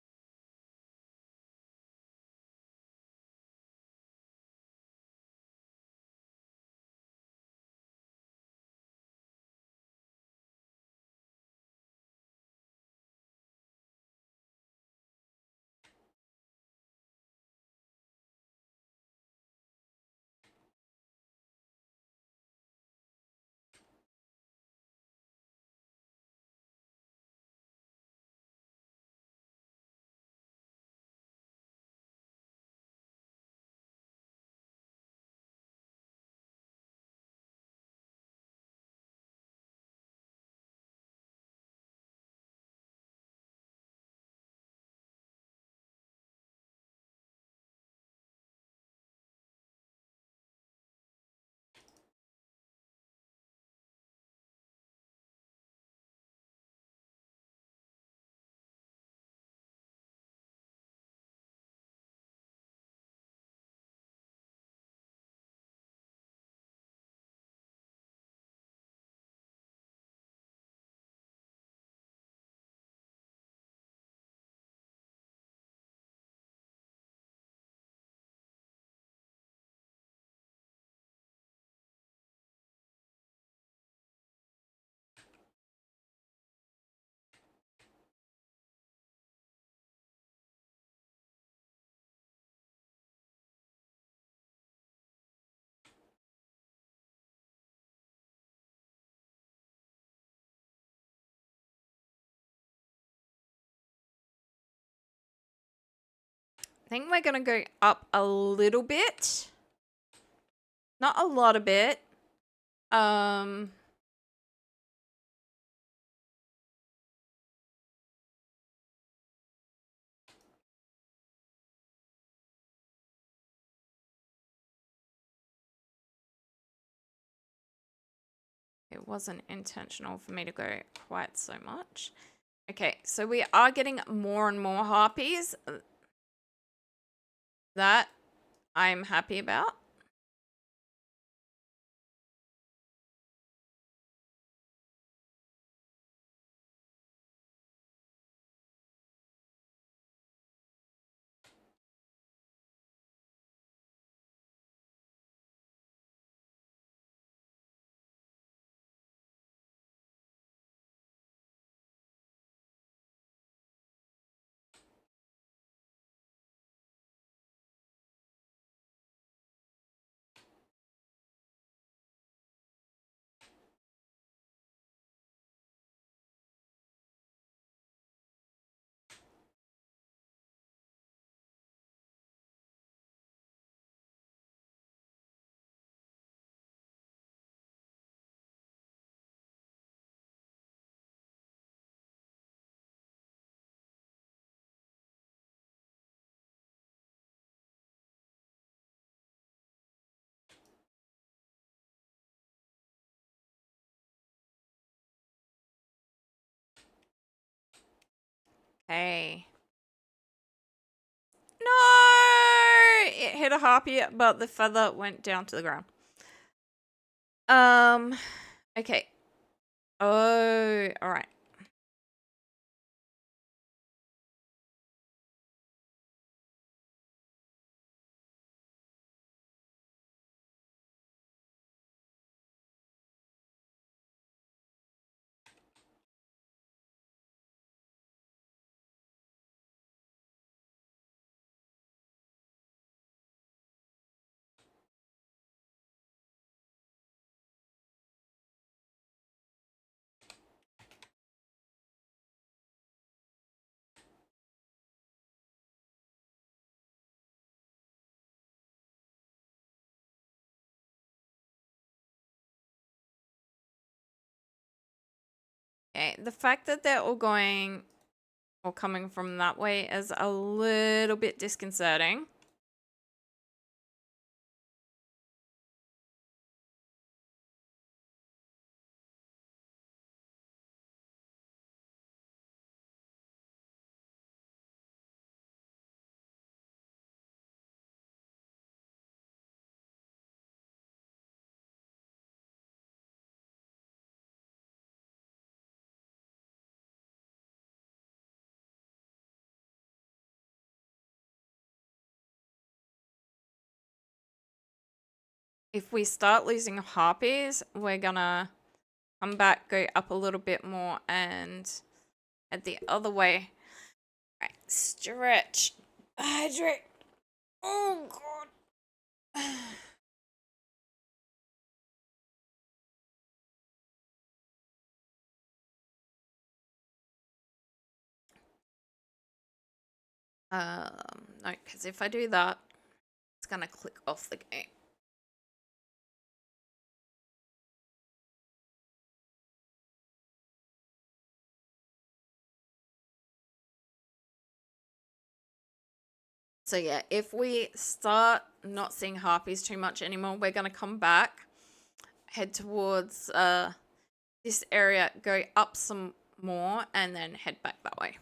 I think we're gonna go up a little bit. Not a lot of bit. It wasn't intentional for me to go quite so much. Okay, so we are getting more and more harpies. That I'm happy about. Hey. No! It hit a harpy, but the feather went down to the ground. Okay. Oh, all right. Okay, the fact that they're all going or coming from that way is a little bit disconcerting. If we start losing harpies, we're gonna come back, go up a little bit more, and head the other way. Right, stretch, hydrate. Oh god. No, because if I do that, it's gonna click off the game. So yeah, if we start not seeing harpies too much anymore, we're gonna come back, head towards this area, go up some more, and then head back that way.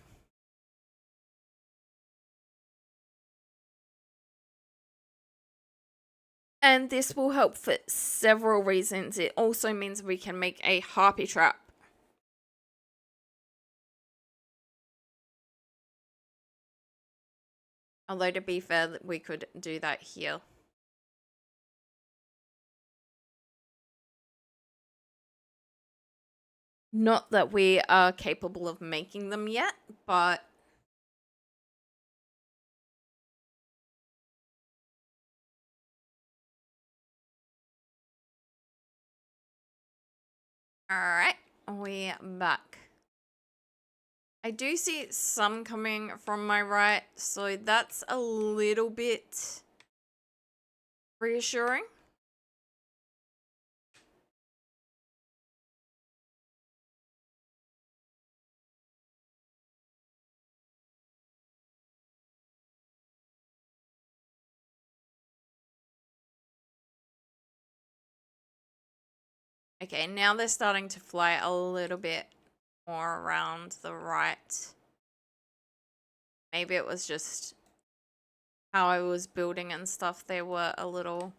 And this will help for several reasons. It also means we can make a harpy trap. Although to be fair, we could do that here. Not that we are capable of making them yet, but alright, we're back. I do see some coming from my right, so that's a little bit reassuring. Okay, now they're starting to fly a little bit more around the right. Maybe it was just how I was building and stuff. They were a little...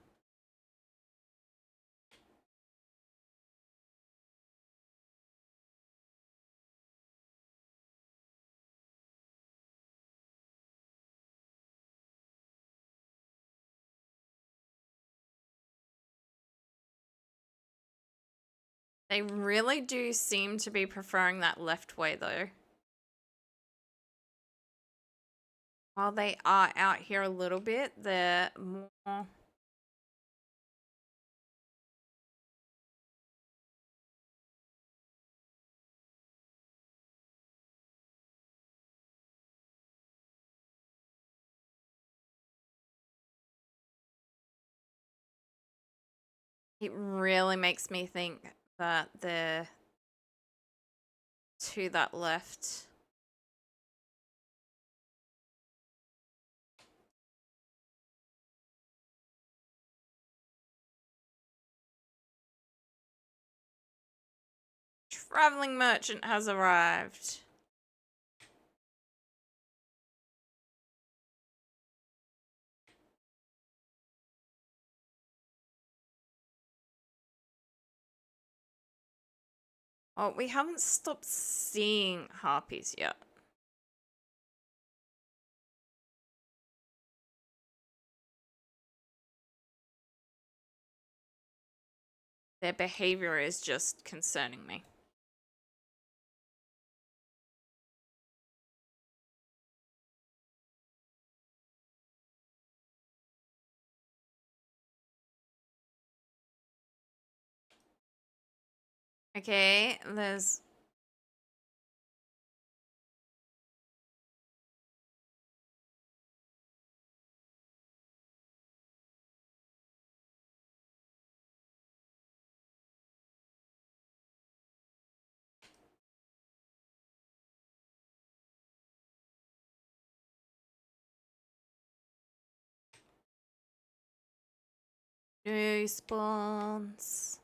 They really do seem to be preferring that left way, though. While they are out here a little bit, they're more... It really makes me think that they're to that left. Traveling merchant has arrived. Oh, we haven't stopped seeing harpies yet. Their behavior is just concerning me. Okay, there's... No spawns.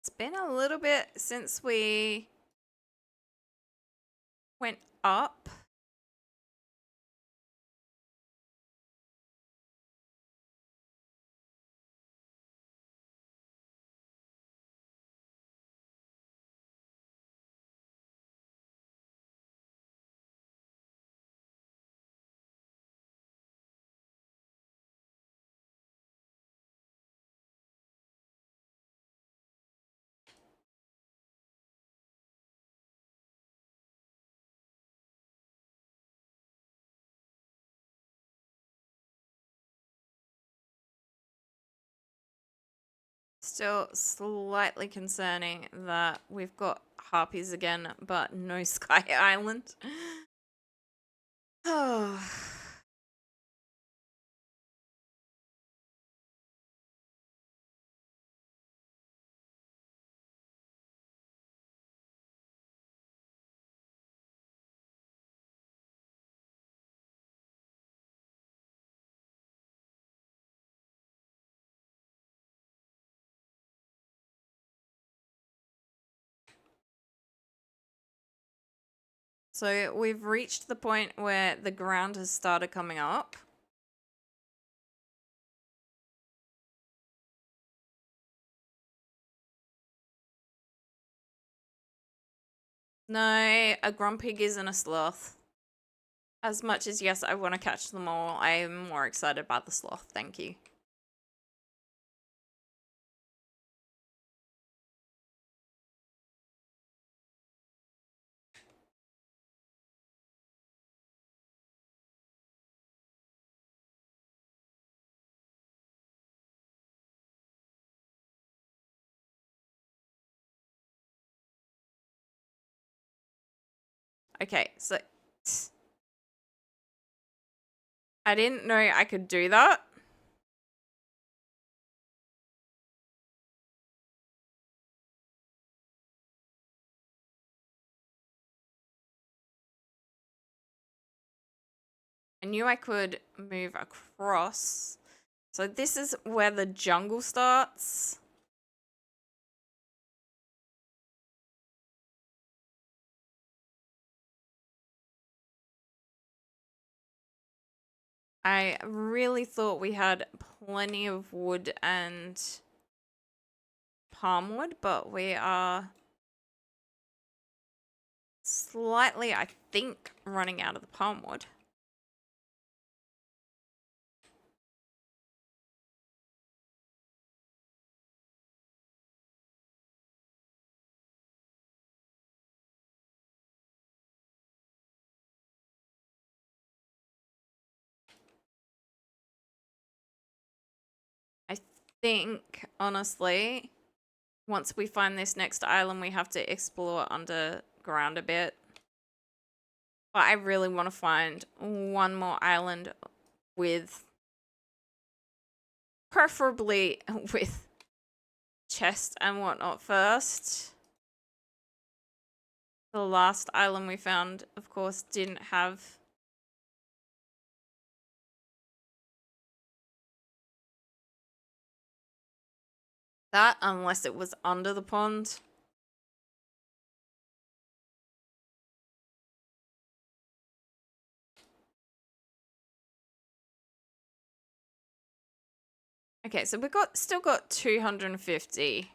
It's been a little bit since we went up. Still slightly concerning that we've got harpies again, but no Sky Island. Oh. So we've reached the point where the ground has started coming up. No, a grumpig isn't a sloth. As much as, yes, I want to catch them all, I am more excited about the sloth. Thank you. Okay, so I didn't know I could do that. I knew I could move across. So this is where the jungle starts. I really thought we had plenty of wood and palm wood, but we are slightly, I think, running out of the palm wood. think, honestly, once we find this next island, we have to explore underground a bit. But I really want to find one more island with, preferably with chest and whatnot first. The last island we found, of course, didn't have that unless it was under the pond. Okay, so we've still got 250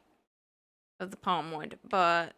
of the palm wood, but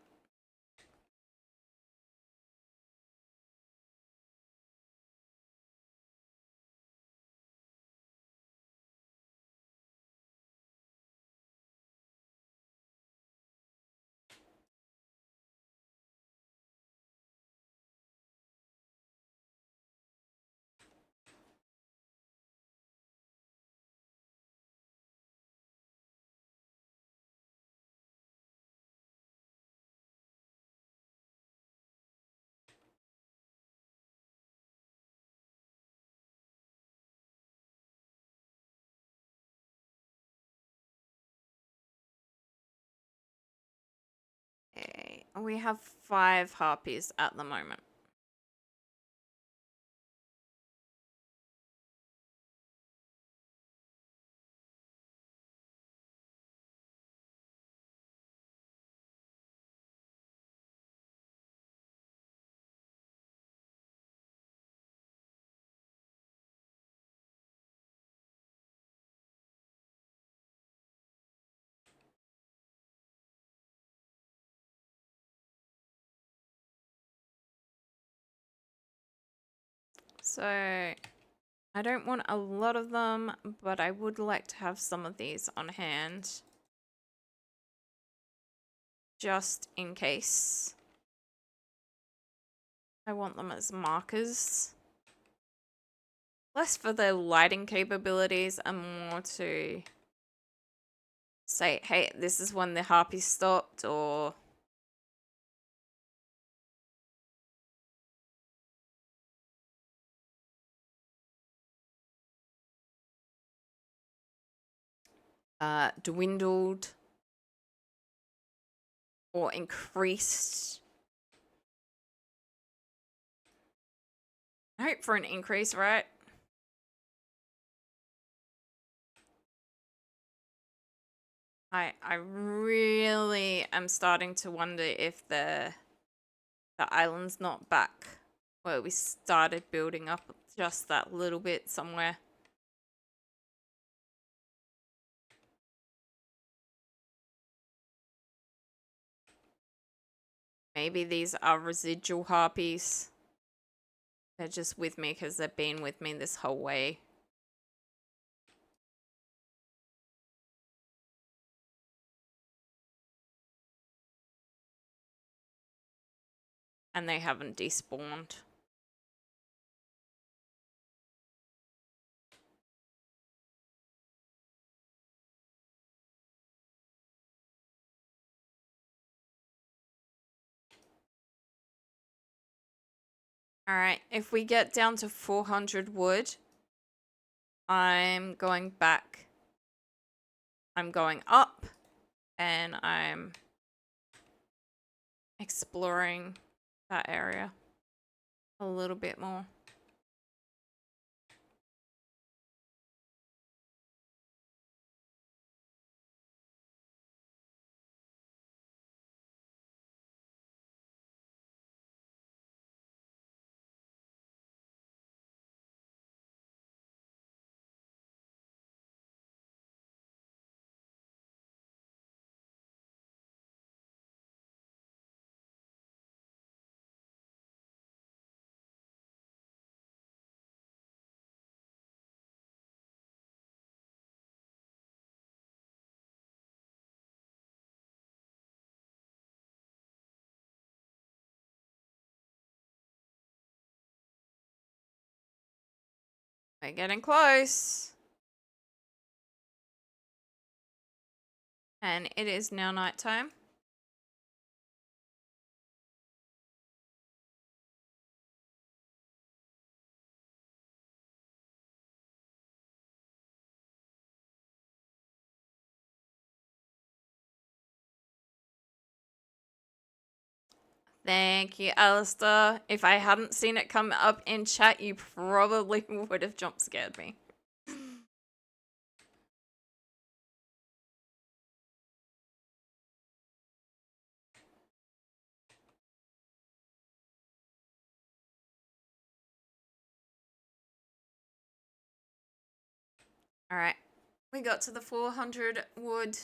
okay, we have 5 harpies at the moment. So I don't want a lot of them, but I would like to have some of these on hand. Just in case. I want them as markers. Less for their lighting capabilities and more to say, hey, this is when the harpy stopped, or dwindled or increased. I hope for an increase, right? I really am starting to wonder if the island's not back where we started building up just that little bit somewhere. Maybe these are residual harpies. They're just with me because they've been with me this whole way. And they haven't despawned. Alright, if we get down to 400 wood, I'm going back. I'm going up, and I'm exploring that area a little bit more. We're getting close. And it is now nighttime. Thank you, Alistair. If I hadn't seen it come up in chat, you probably would have jump scared me. All right. We got to the 400 wood.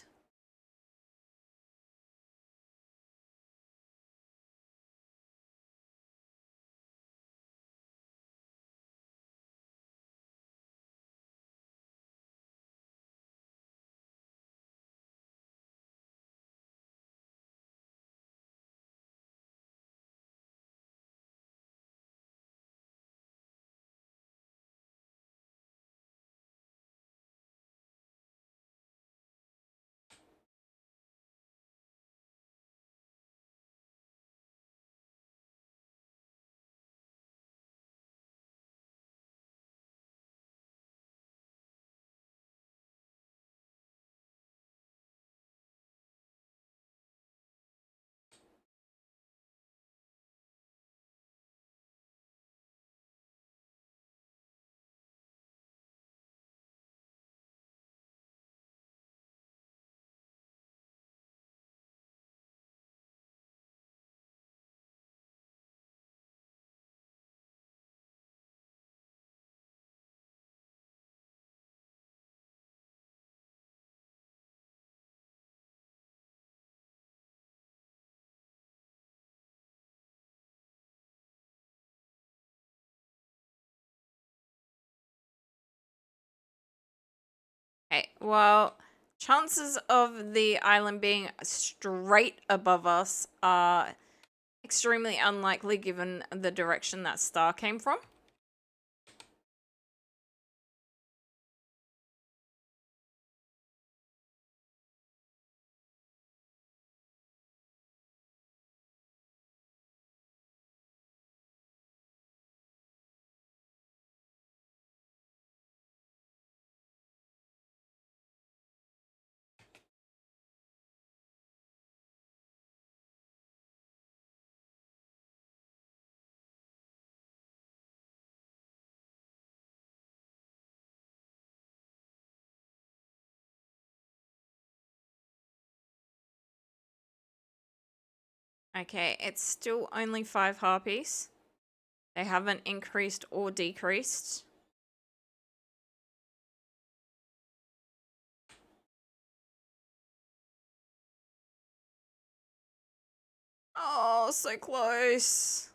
Okay, well, chances of the island being straight above us are extremely unlikely given the direction that star came from. Okay, it's still only 5 harpies. They haven't increased or decreased. Oh, so close.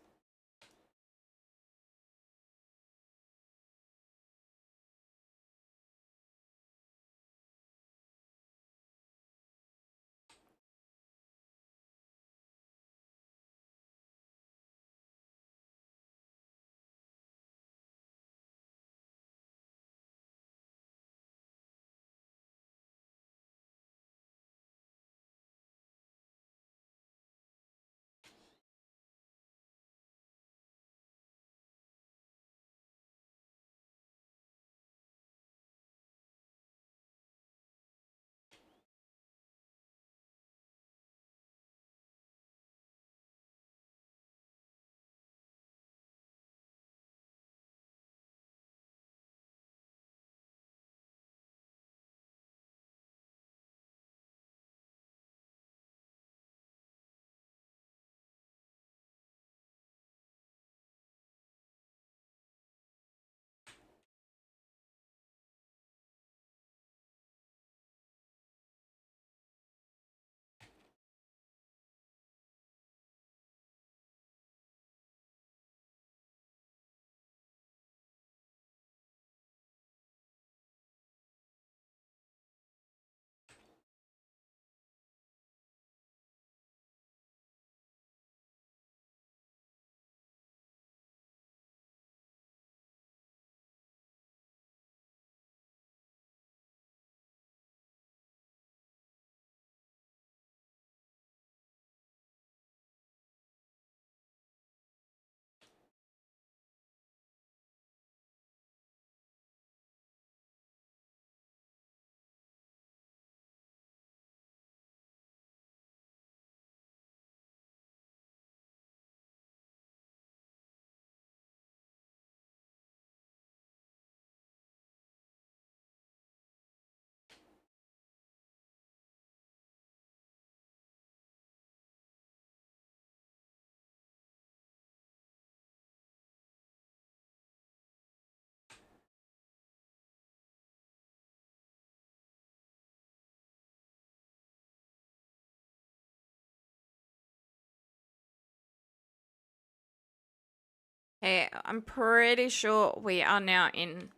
Hey, I'm pretty sure we are now in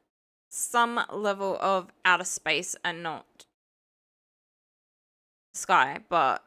some level of outer space and not sky, but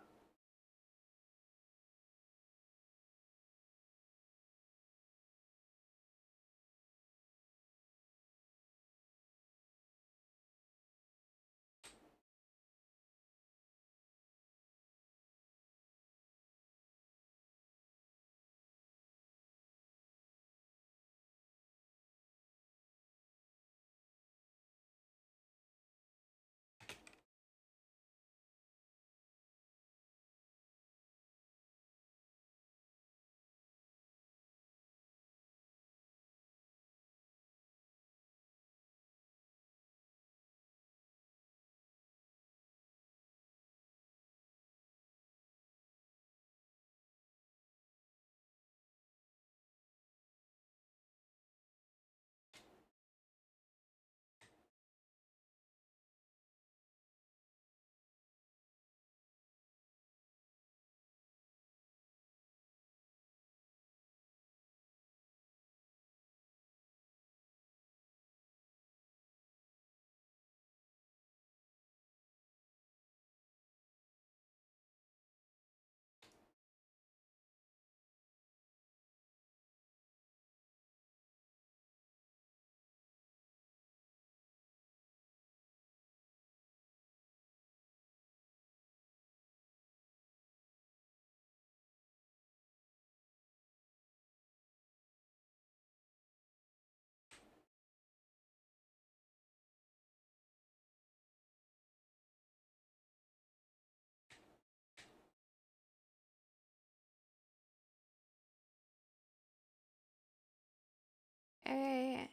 eh,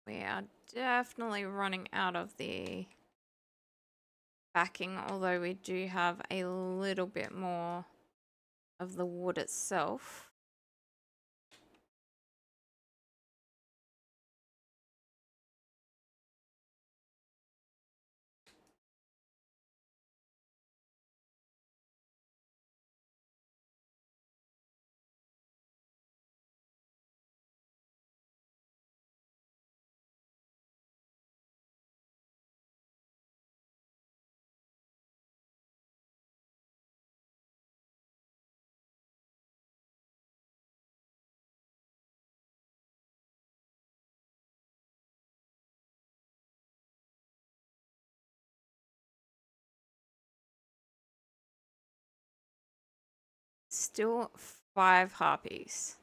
we are definitely running out of the backing, although we do have a little bit more of the wood itself. Still 5 harpies.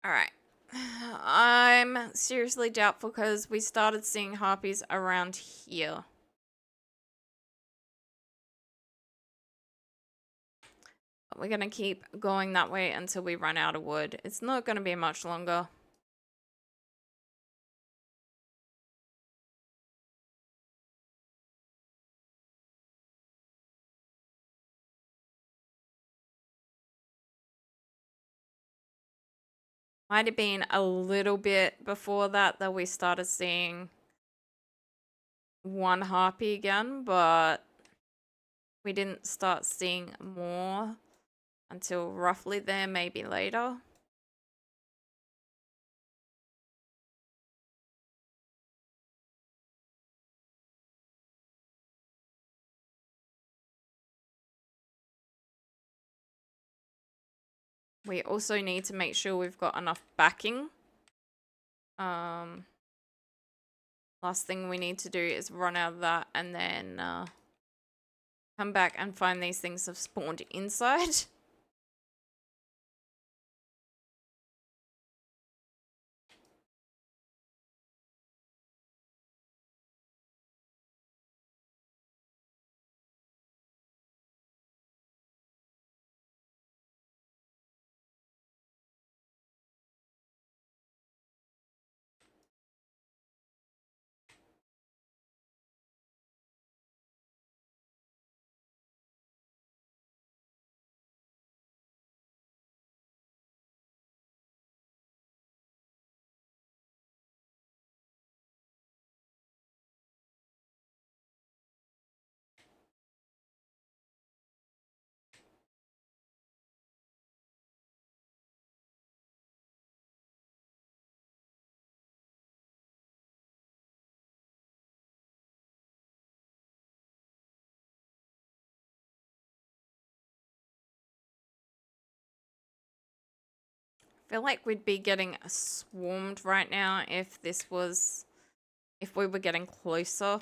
All right. I'm seriously doubtful because we started seeing harpies around here. But we're going to keep going that way until we run out of wood. It's not going to be much longer. Might have been a little bit before that we started seeing one harpy again, but we didn't start seeing more until roughly there, maybe later. We also need to make sure we've got enough backing. Last thing we need to do is run out of that and then come back and find these things have spawned inside. I feel like we'd be getting swarmed right now if we were getting closer.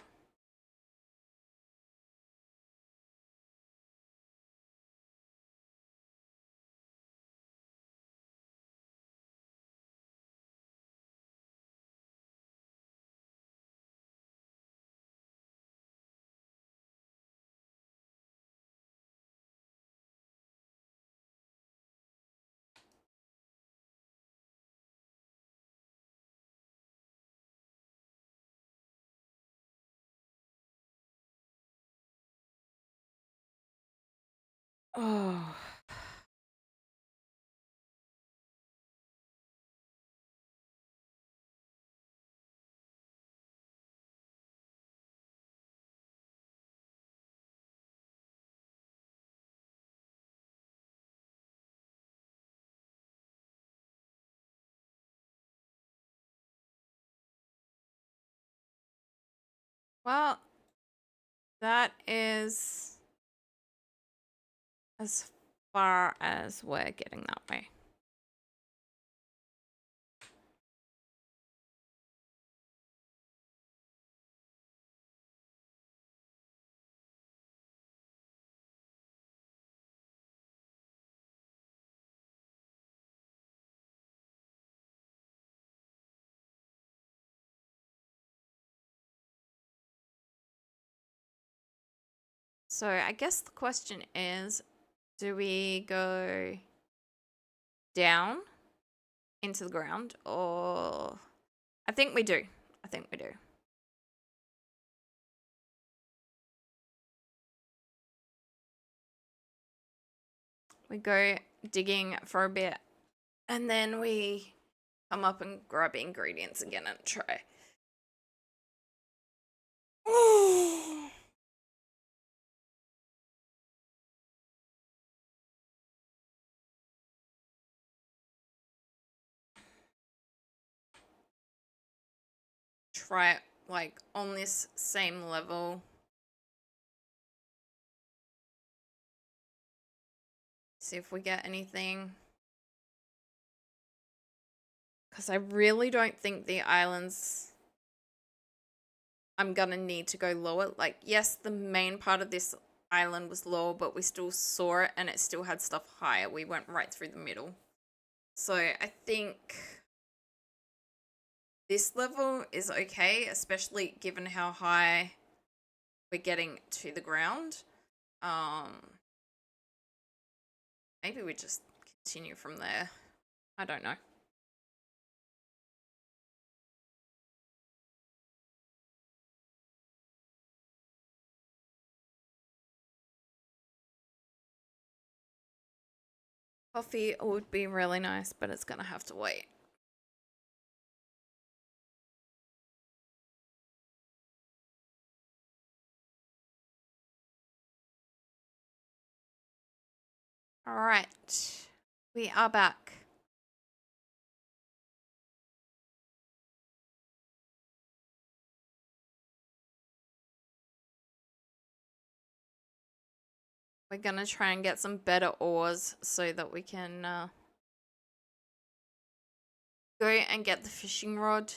Oh. Well, that is as far as we're getting that way. So I guess the question is, do we go down into the ground or... I think we do. I think we do. We go digging for a bit and then we come up and grab ingredients again and try. Try it like on this same level. See if we get anything. Because I really don't think the islands... I'm gonna need to go lower. Like, yes, the main part of this island was lower, but we still saw it and it still had stuff higher. We went right through the middle. So I think this level is okay, especially given how high we're getting to the ground. Maybe we just continue from there. I don't know. Coffee would be really nice, but it's gonna have to wait. All right, we are back. We're gonna try and get some better ores so that we can go and get the fishing rod.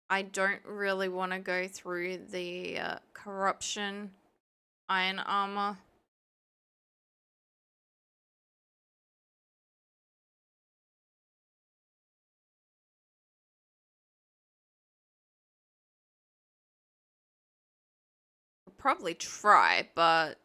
I don't really want to go through the corruption iron armor. I'll probably try, but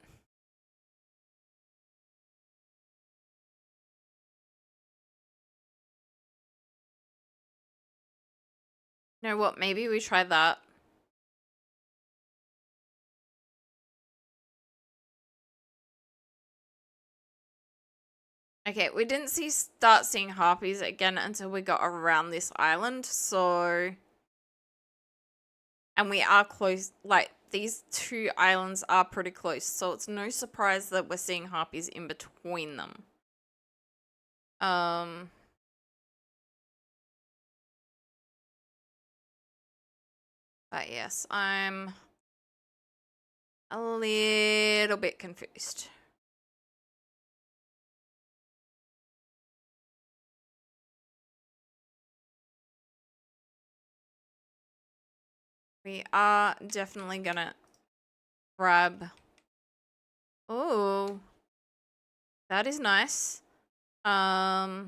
you know what? Maybe we try that. Okay, we didn't start seeing harpies again until we got around this island, so... And we are close, like, these two islands are pretty close, so it's no surprise that we're seeing harpies in between them. But yes, I'm a little bit confused. We are definitely gonna grab... Oh, that is nice. I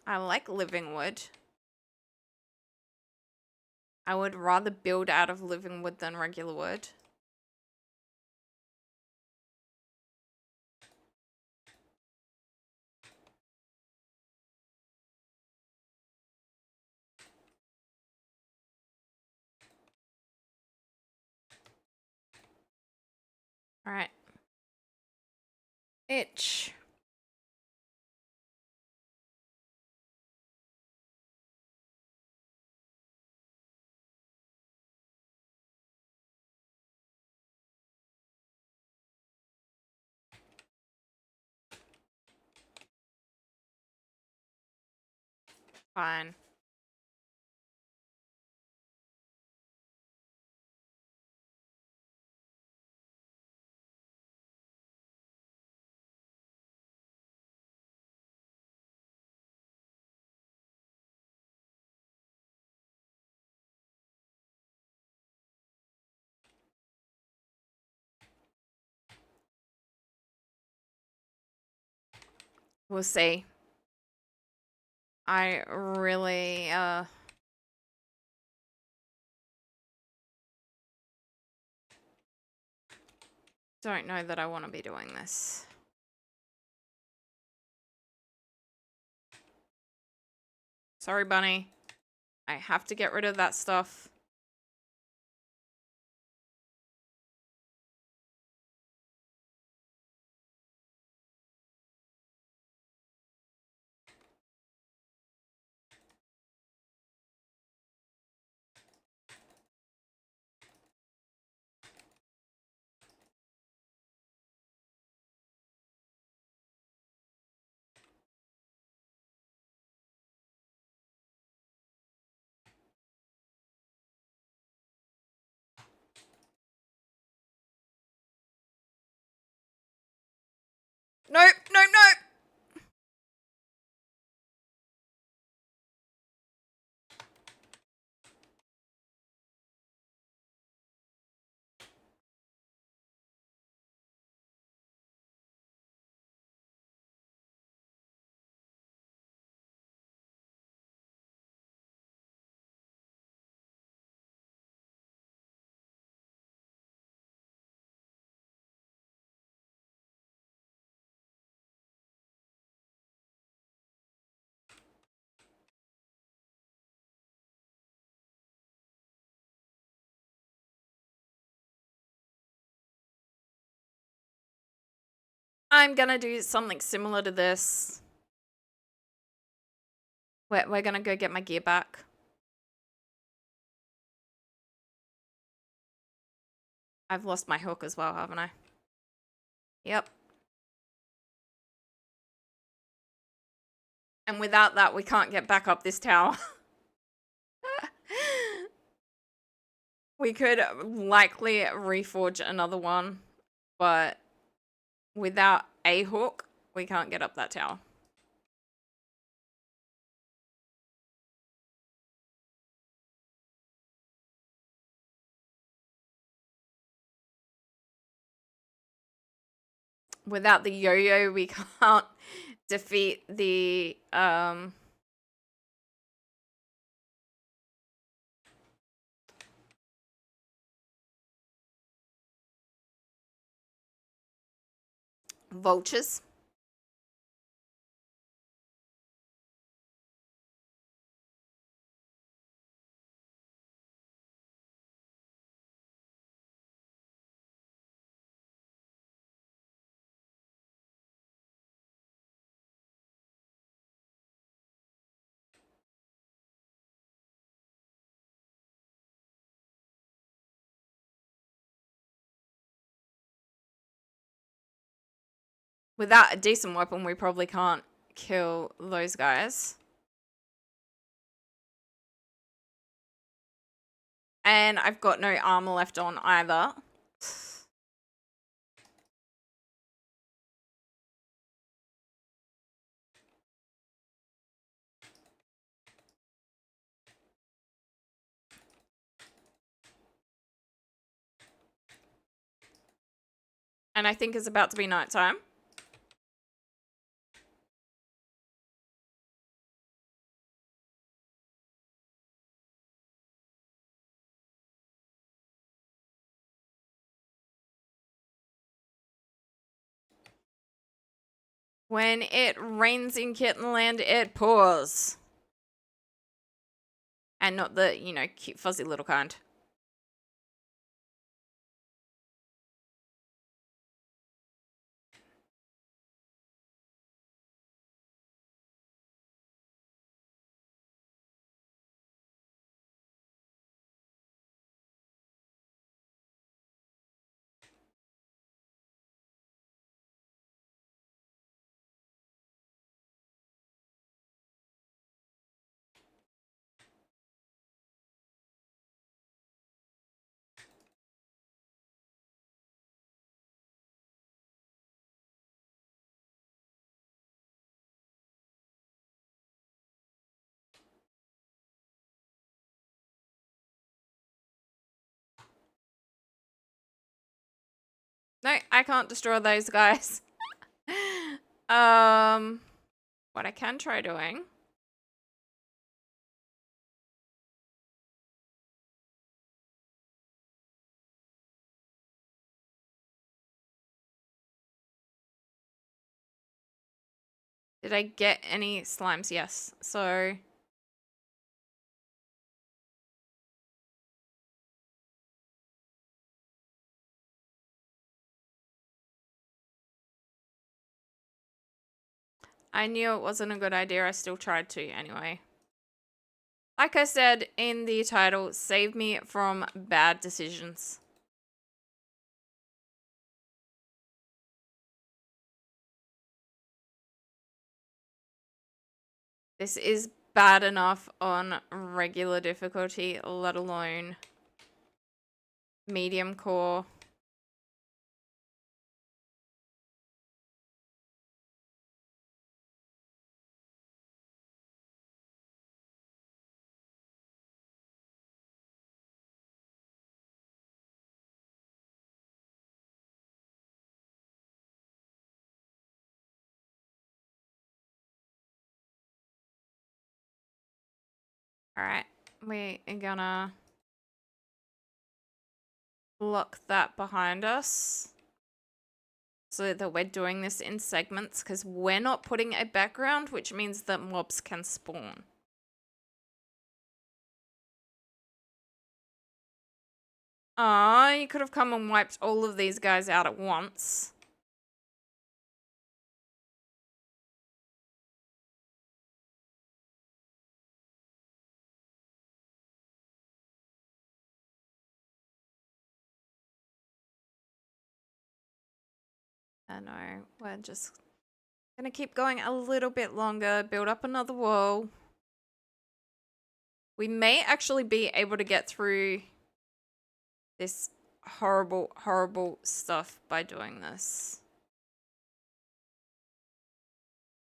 like living wood. I would rather build out of living wood than regular wood. All right. Itch. Fine. We'll see. I really, don't know that I want to be doing this. Sorry, bunny. I have to get rid of that stuff. Nope, nope, nope. I'm gonna do something similar to this. We're gonna go get my gear back. I've lost my hook as well, haven't I? Yep. And without that, we can't get back up this tower. We could likely reforge another one, but without a hook, we can't get up that tower. Without the yo-yo, we can't defeat the vultures. Without a decent weapon, we probably can't kill those guys. And I've got no armor left on either. And I think it's about to be nighttime. When it rains in Kittenland, it pours. And not the, you know, cute, fuzzy little kind. No, I can't destroy those guys. What I can try doing. Did I get any slimes? Yes. So I knew it wasn't a good idea. I still tried to anyway. Like I said in the title, save me from bad decisions. This is bad enough on regular difficulty, let alone medium core. Alright, we are gonna block that behind us so that we're doing this in segments because we're not putting a background, which means that mobs can spawn. Ah, you could have come and wiped all of these guys out at once. I know. We're just gonna keep going a little bit longer, build up another wall. We may actually be able to get through this horrible, horrible stuff by doing this.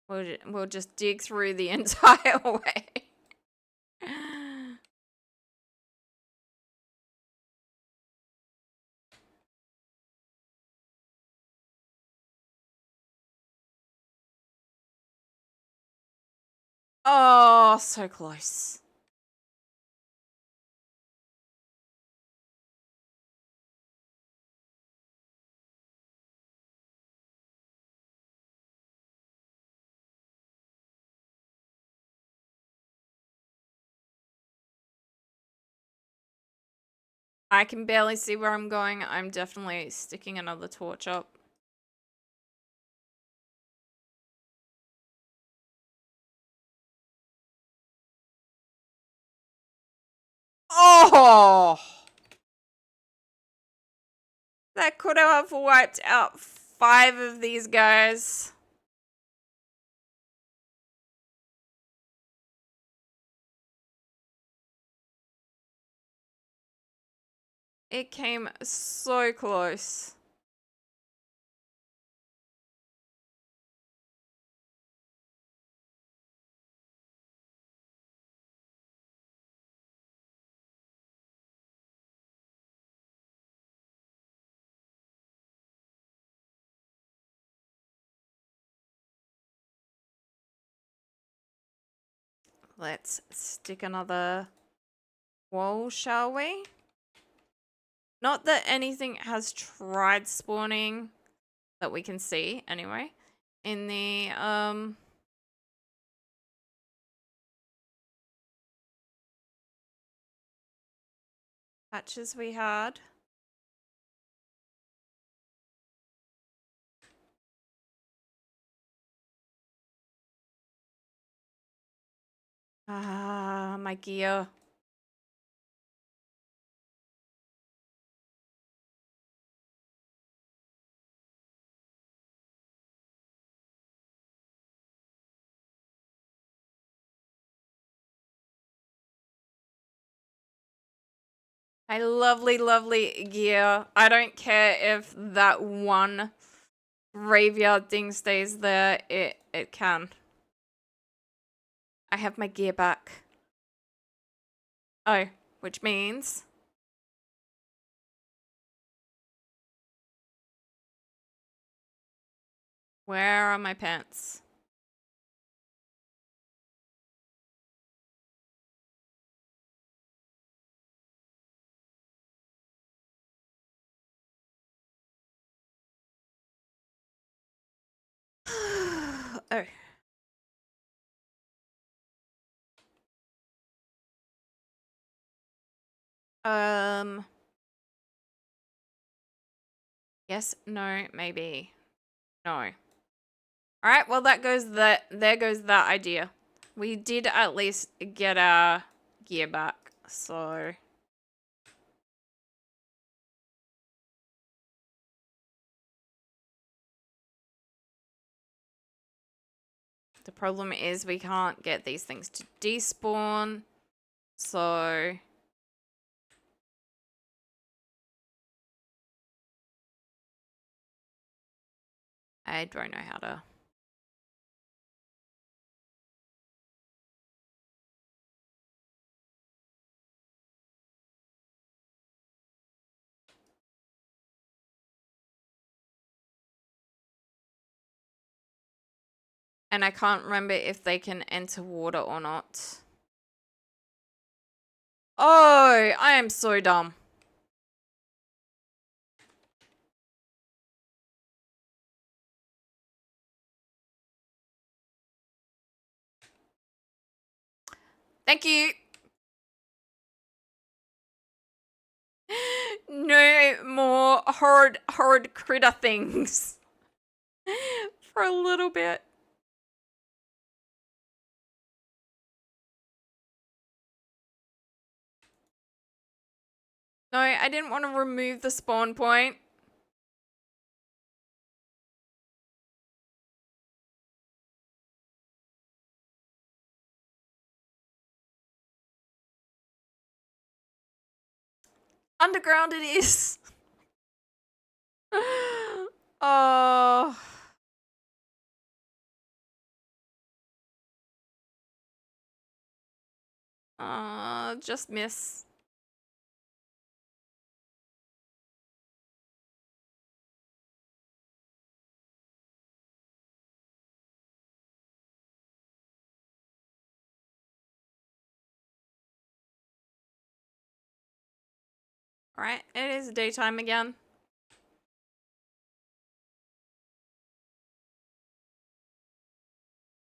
We'll just dig through the entire way. Oh, so close. I can barely see where I'm going. I'm definitely sticking another torch up. Oh! That could have wiped out 5 of these guys. It came so close. Let's stick another wall, shall we? Not that anything has tried spawning that we can see, anyway. In the, patches we had. Ah, my gear. My lovely, lovely gear. I don't care if that one graveyard thing stays there. It can. I have my gear back. Oh, which means... Where are my pants? Oh. Yes, no, maybe. No. All right, well there goes that idea. We did at least get our gear back, so the problem is we can't get these things to despawn. So I don't know how to. And I can't remember if they can enter water or not. Oh, I am so dumb. Thank you. No more horrid critter things. For a little bit. No, I didn't want to remove the spawn point. Underground it is. Oh. Just miss. Alright, it is daytime again.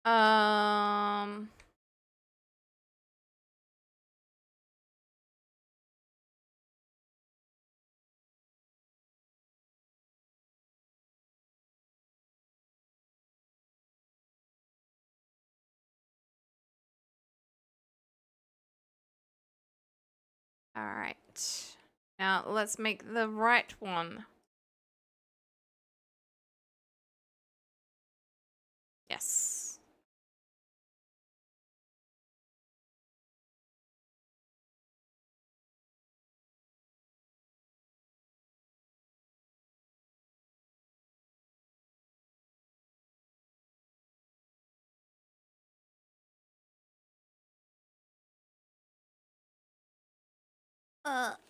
Um... Alright. Now, let's make the right one. Yes.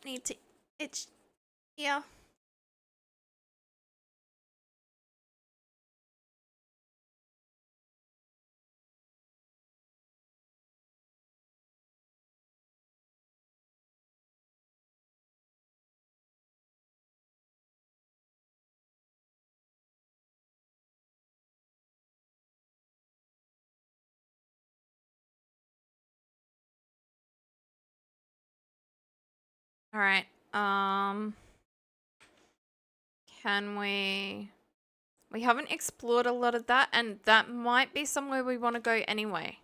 Need to itch. Yeah. Alright. Can we... We haven't explored a lot of that, and that might be somewhere we want to go anyway.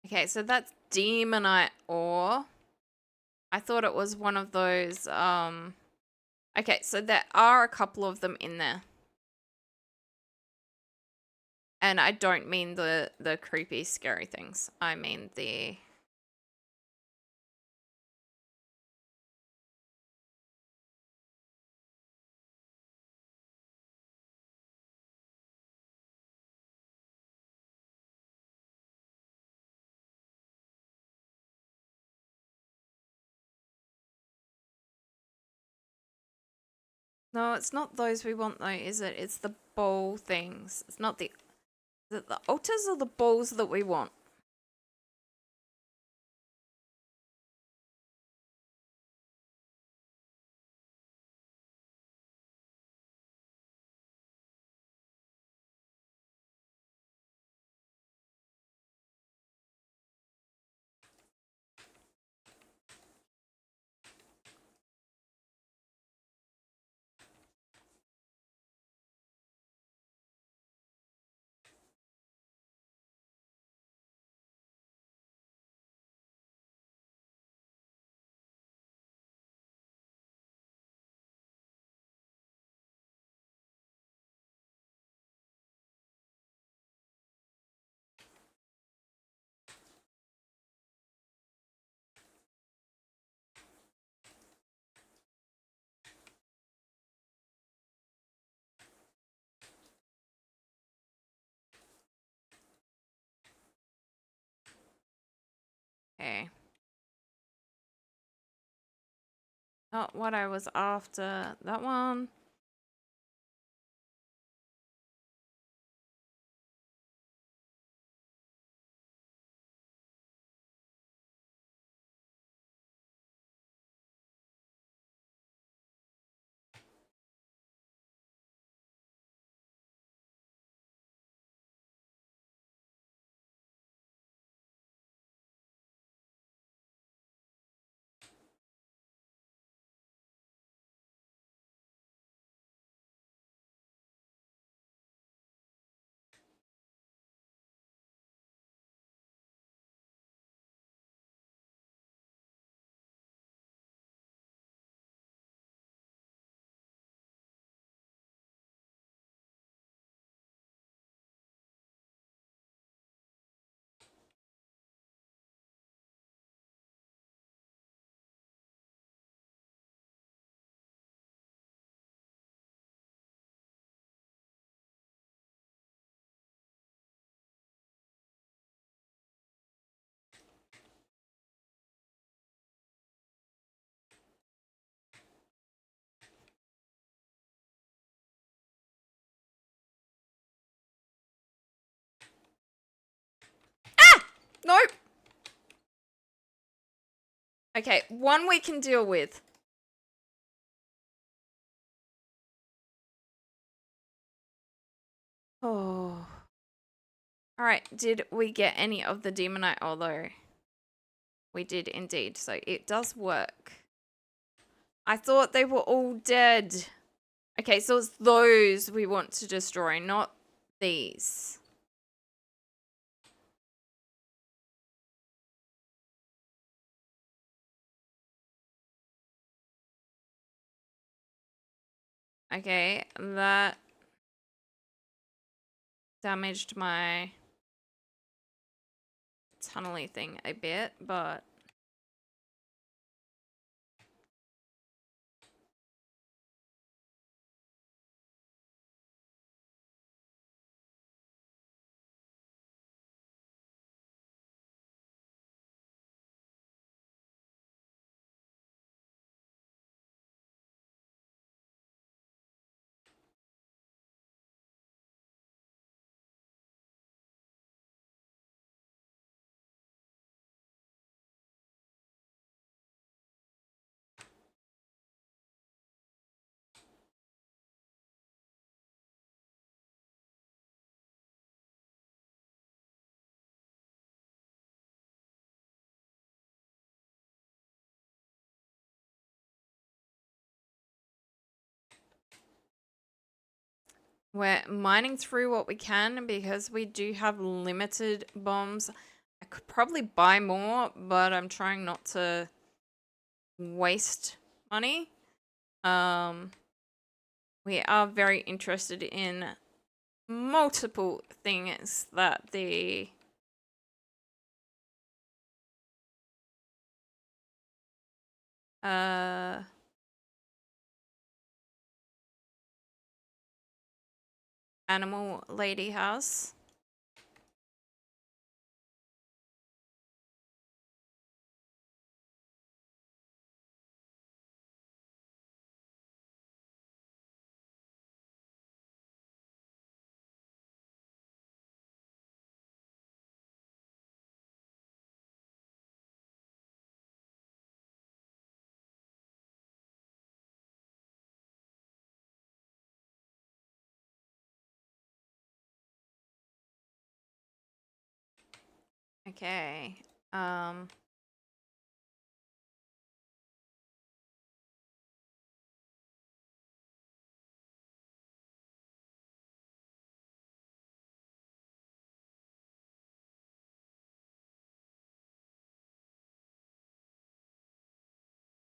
Okay, so that's demonite ore. I thought it was one of those, Okay, so there are a couple of them in there. And I don't mean the creepy, scary things. I mean the... No, it's not those we want though, is it? It's the bowl things. It's not the... Is it the altars or the bowls that we want? Okay. Not what I was after. That one. Nope. Okay, one we can deal with. Oh. Alright, did we get any of the demonite? Although we did indeed, so it does work. I thought they were all dead. Okay, so it's those we want to destroy, not these. Okay, that damaged my tunnely thing a bit, but we're mining through what we can because we do have limited bombs. I could probably buy more, but I'm trying not to waste money. We are very interested in multiple things that the animal lady has. Okay.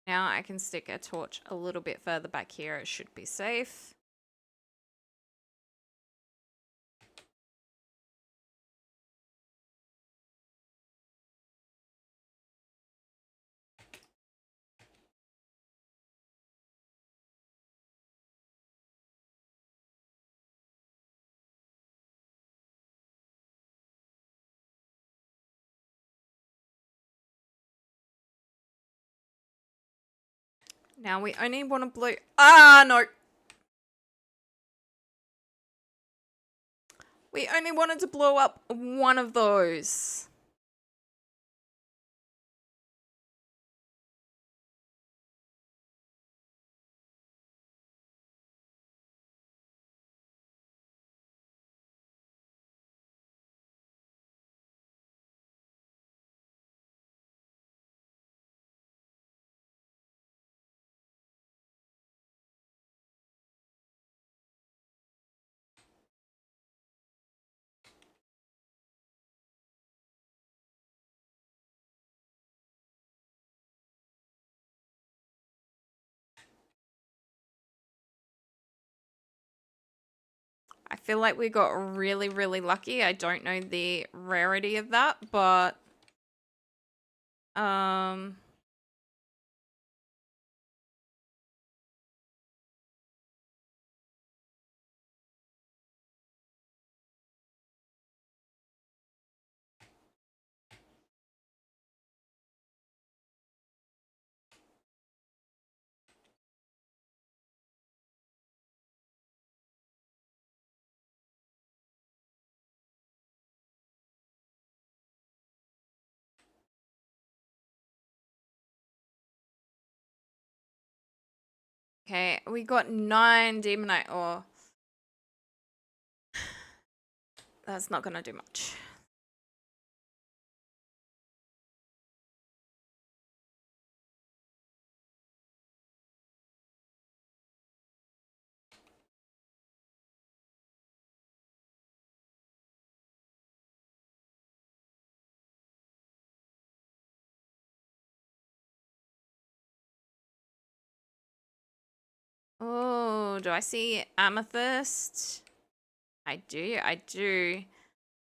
Now I can stick a torch a little bit further back here. It should be safe. Now we only want to blow... Ah, no. We only wanted to blow up one of those. I feel like we got really, really lucky. I don't know the rarity of that, but okay, we got 9 demonite ore. That's not gonna do much. Oh, do I see amethyst? I do.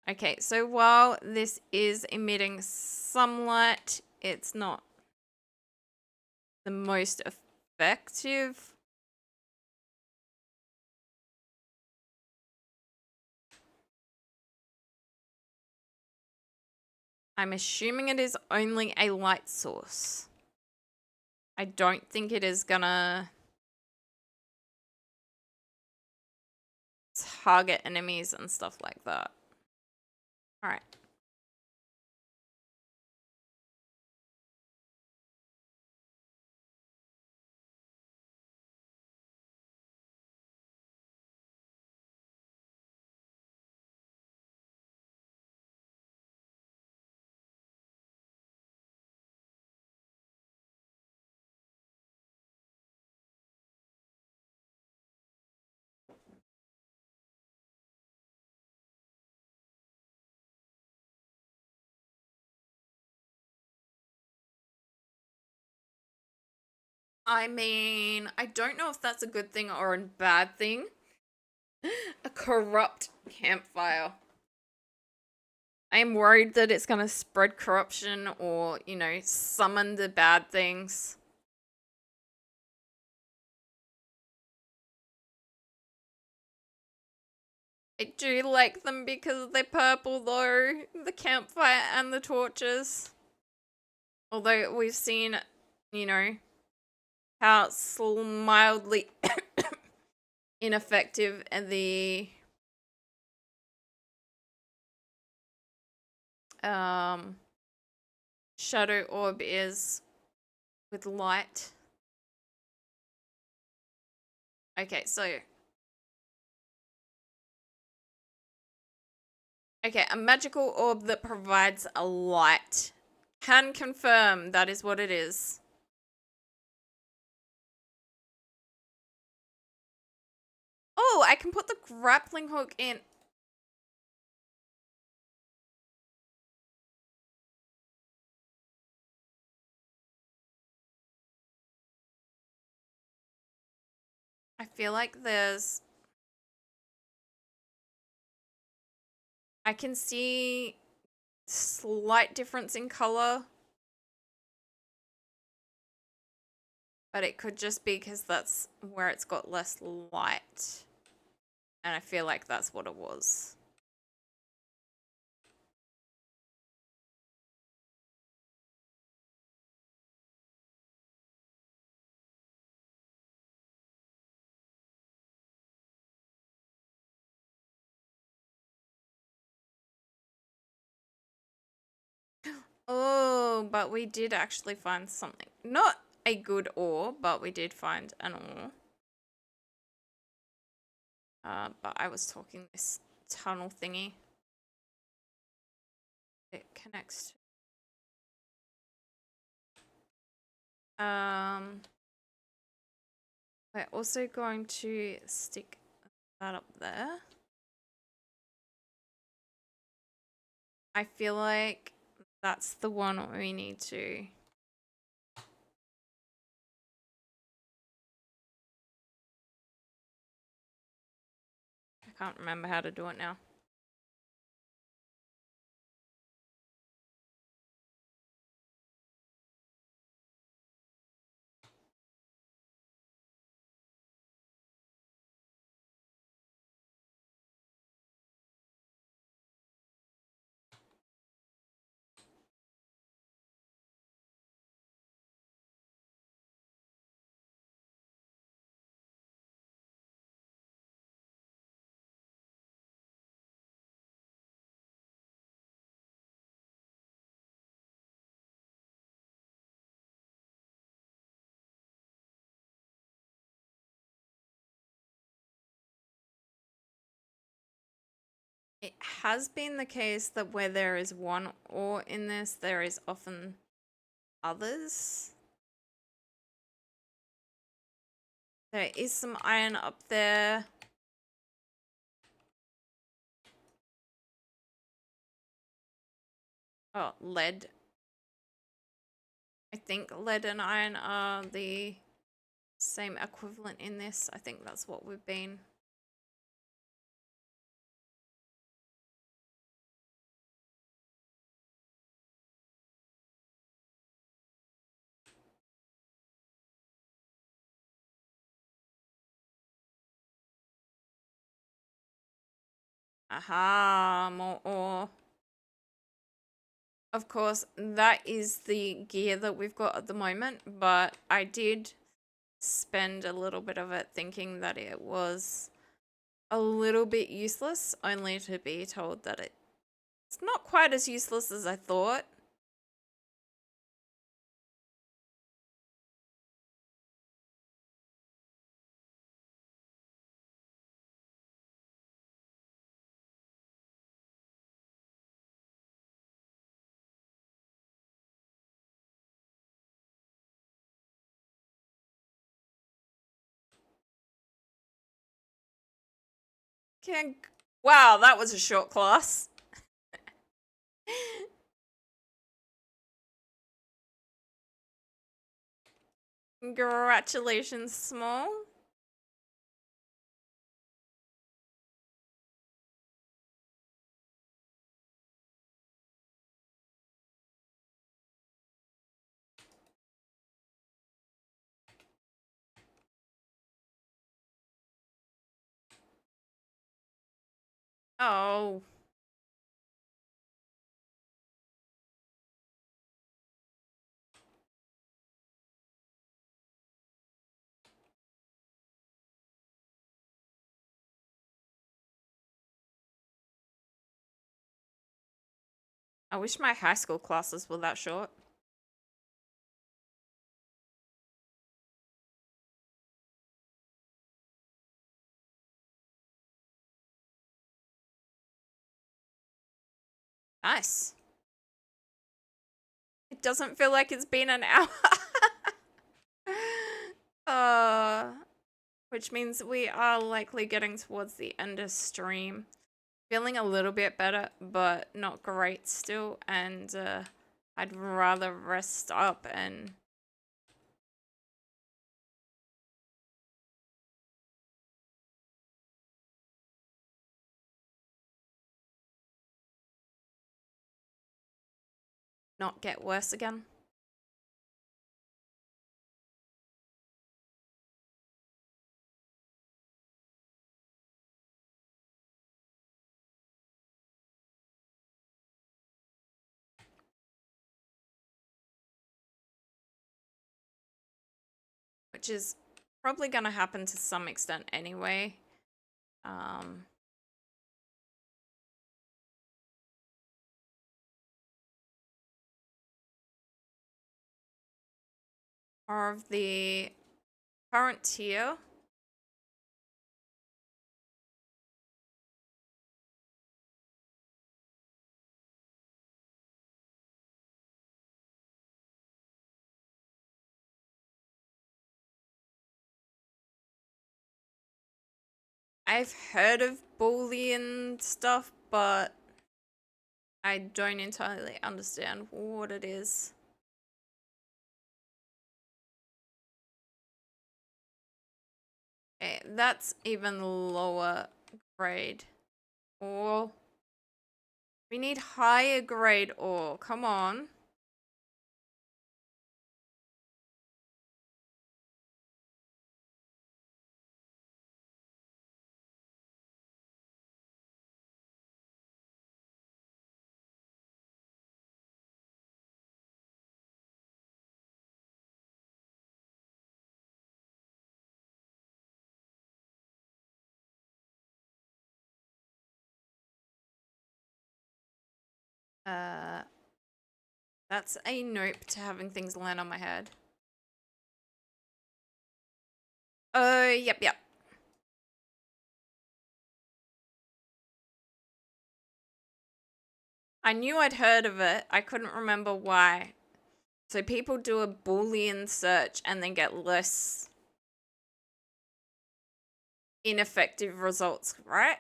Okay, so while this is emitting some light, it's not the most effective. I'm assuming it is only a light source. I don't think it is gonna target enemies and stuff like that. All right. I mean, I don't know if that's a good thing or a bad thing. A corrupt campfire. I am worried that it's going to spread corruption or, you know, summon the bad things. I do like them because they're purple though, the campfire and the torches. Although we've seen, you know, how it's mildly ineffective and the shadow orb is with light. Okay, so okay, a magical orb that provides a light. Can confirm that is what it is. Oh, I can put the grappling hook in. I feel like there's... I can see slight difference in color. But it could just be because that's where it's got less light. And I feel like that's what it was. Oh, but we did actually find something. Not a good ore, but we did find an ore. But I was talking this tunnel thingy. It connects to... we're also going to stick that up there. I feel like that's the one we need to... I can't remember how to do it now. It has been the case that where there is one ore in this, there is often others. There is some iron up there. Oh, lead. I think lead and iron are the same equivalent in this. I think that's what we've been. Aha, more ore. Of course, that is the gear that we've got at the moment, but I did spend a little bit of it thinking that it was a little bit useless, only to be told that it's not quite as useless as I thought. Okay. Wow, that was a short class. Congratulations, Small. Oh. I wish my high school classes were that short. Nice. It doesn't feel like it's been an hour. uh, which means we are likely getting towards the end of stream. Feeling a little bit better, but not great still, and I'd rather rest up and not get worse again. Which is probably going to happen to some extent anyway. of the current tier. I've heard of Boolean stuff, but I don't entirely understand what it is. Okay, that's even lower grade. Ore. We need higher grade ore. Come on. Uh, that's a nope to having things land on my head. Oh, yep. I knew I'd heard of it. I couldn't remember why. So people do a Boolean search and then get less ineffective results, right?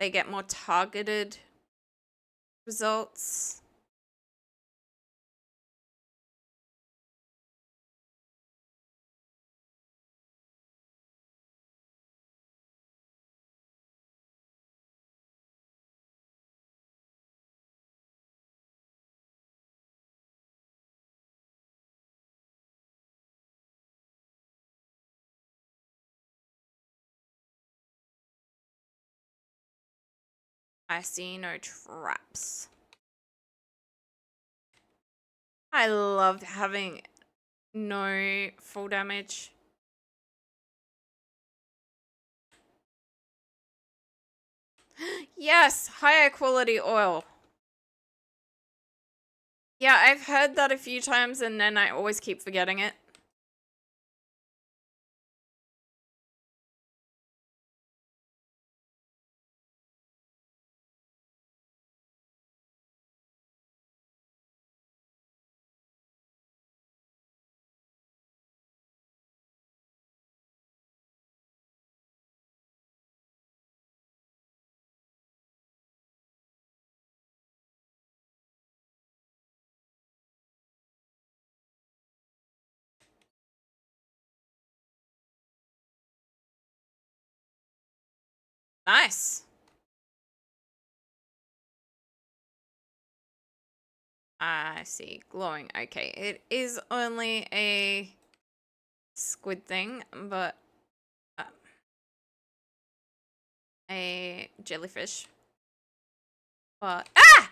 They get more targeted results. I see no traps. I loved having no full damage. Yes, higher quality oil. Yeah, I've heard that a few times and then I always keep forgetting it. Nice. I see. Glowing. Okay, it is only a squid thing, but uh, a jellyfish. But ah!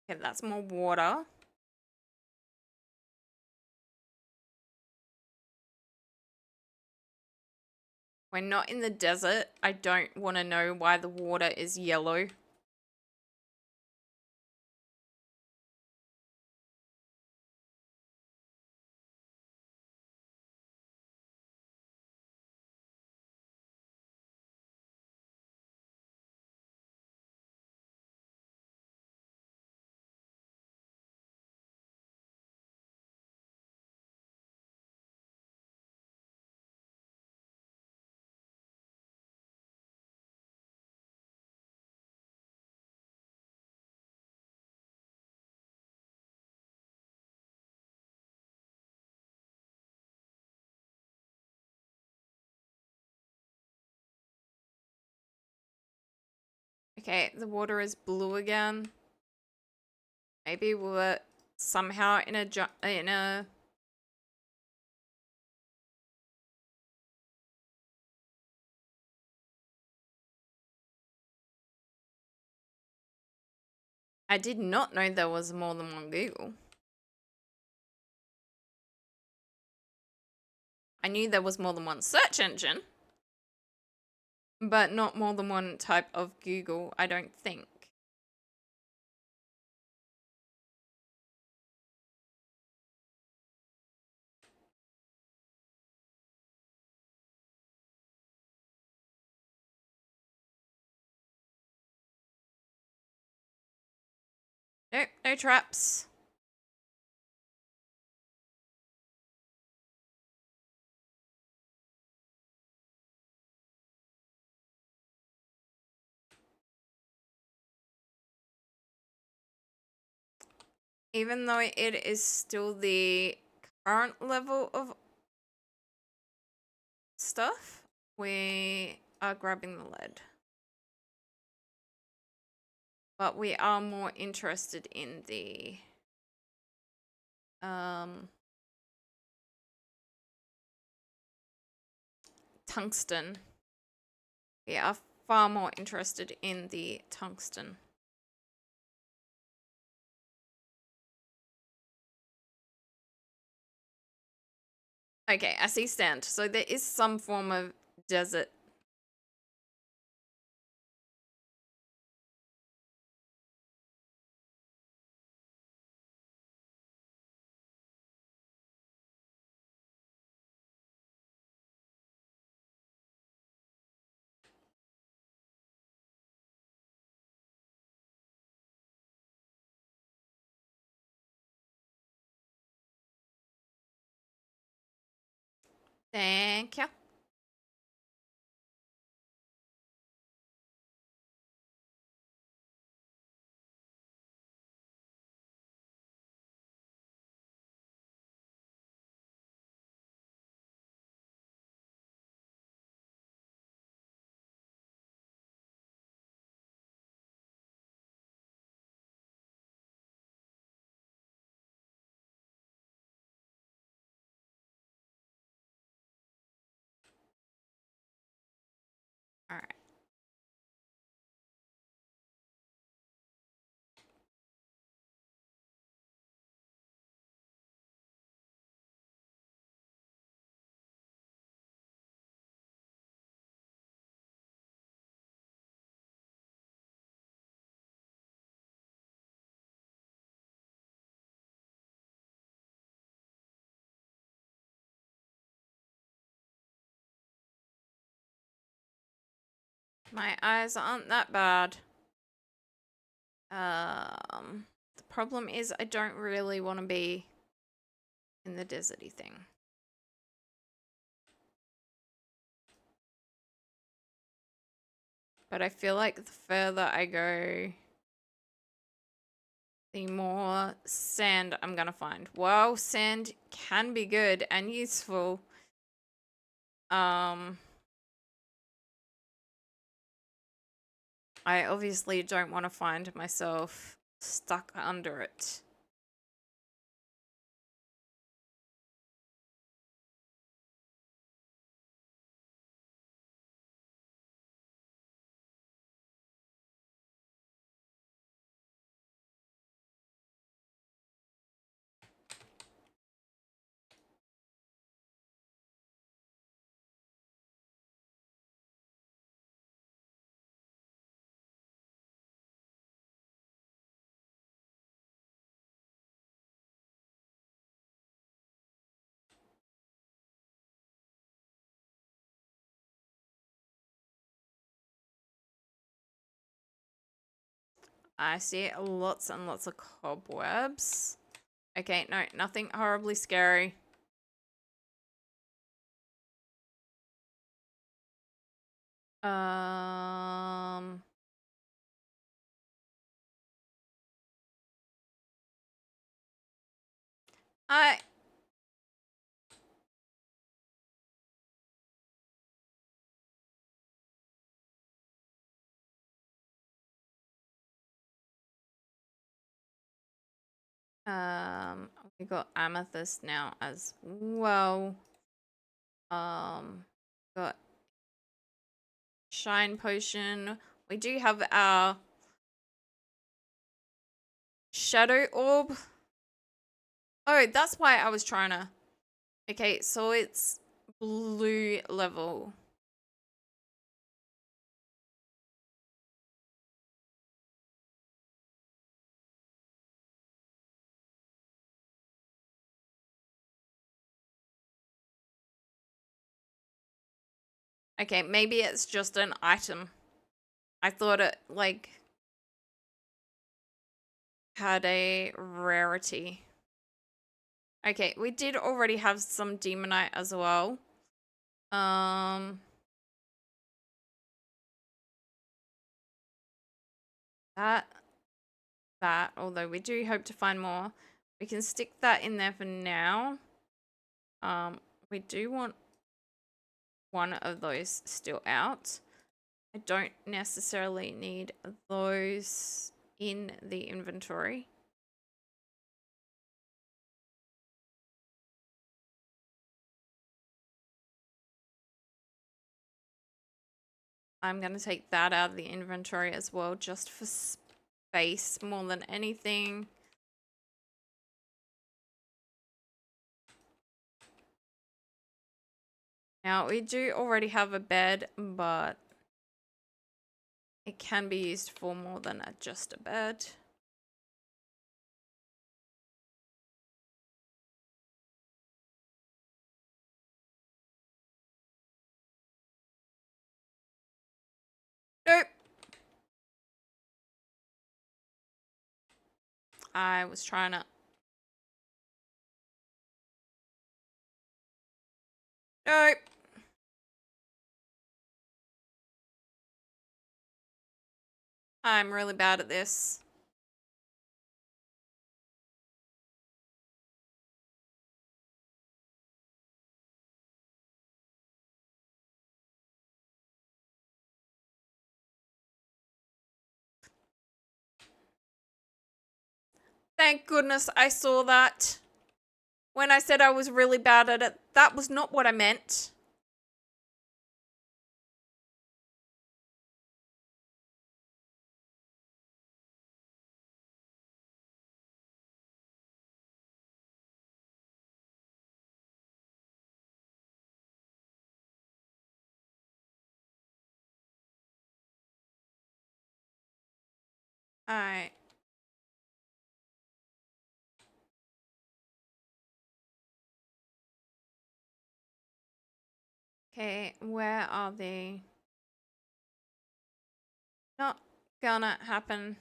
Okay, that's more water. We're not in the desert. I don't want to know why the water is yellow. Okay, the water is blue again. Maybe we're somehow in a I did not know there was more than one Google. I knew there was more than one search engine, but not more than one type of Google, I don't think. Nope, no traps. Even though it is still the current level of stuff, we are grabbing the lead. But we are more interested in the tungsten. We are far more interested in the tungsten. Okay, I see sand. So there is some form of desert. Thank you. All right. My eyes aren't that bad. The problem is I don't really want to be in the deserty thing. But I feel like the further I go, the more sand I'm gonna find. While sand can be good and useful, I obviously don't want to find myself stuck under it. I see lots and lots of cobwebs. Okay, no, nothing horribly scary. I We got amethyst now as well. Got shine potion. We do have our shadow orb. Oh, that's why I was trying to. Okay, so it's blue level. Okay, maybe it's just an item. I thought it, like, had a rarity. Okay, we did already have some demonite as well. That, although we do hope to find more. We can stick that in there for now. We do want one of those still out. I don't necessarily need those in the inventory. I'm going to take that out of the inventory as well, just for space more than anything. Now, we do already have a bed, but it can be used for more than just a bed. Nope. I was trying to... Nope. I'm really bad at this. Thank goodness I saw that. When I said I was really bad at it, that was not what I meant. Alright. Okay, where are they? Not gonna happen.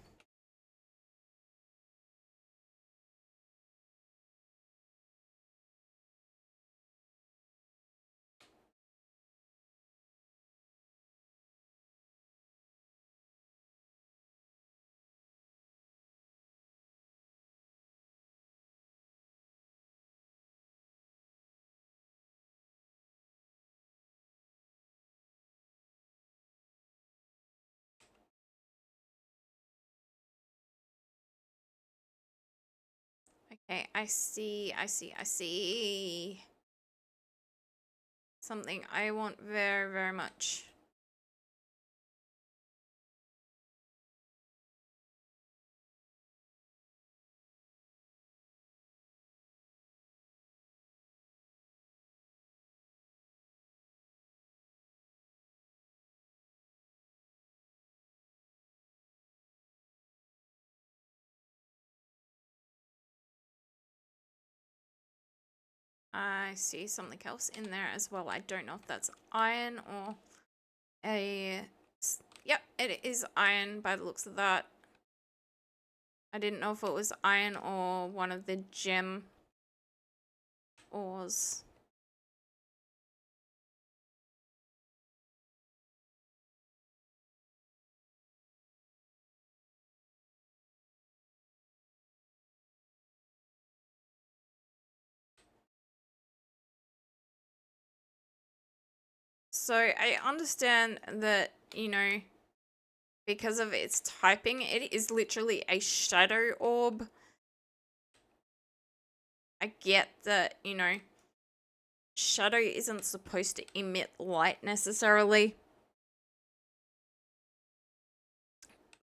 Okay, I see. Something I want very, very much. I see something else in there as well. I don't know if that's iron or a... Yep, it is iron by the looks of that. I didn't know if it was iron or one of the gem ores. So I understand that, you know, because of its typing, it is literally a shadow orb. I get that, shadow isn't supposed to emit light necessarily.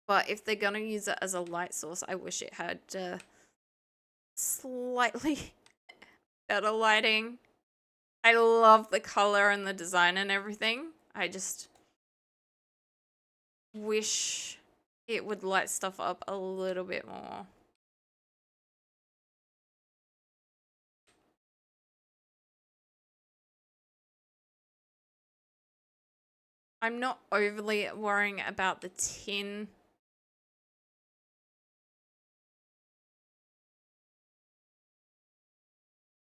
But if they're gonna use it as a light source, I wish it had slightly better lighting. I love the color and the design and everything. I just wish it would light stuff up a little bit more. I'm not overly worrying about the tin.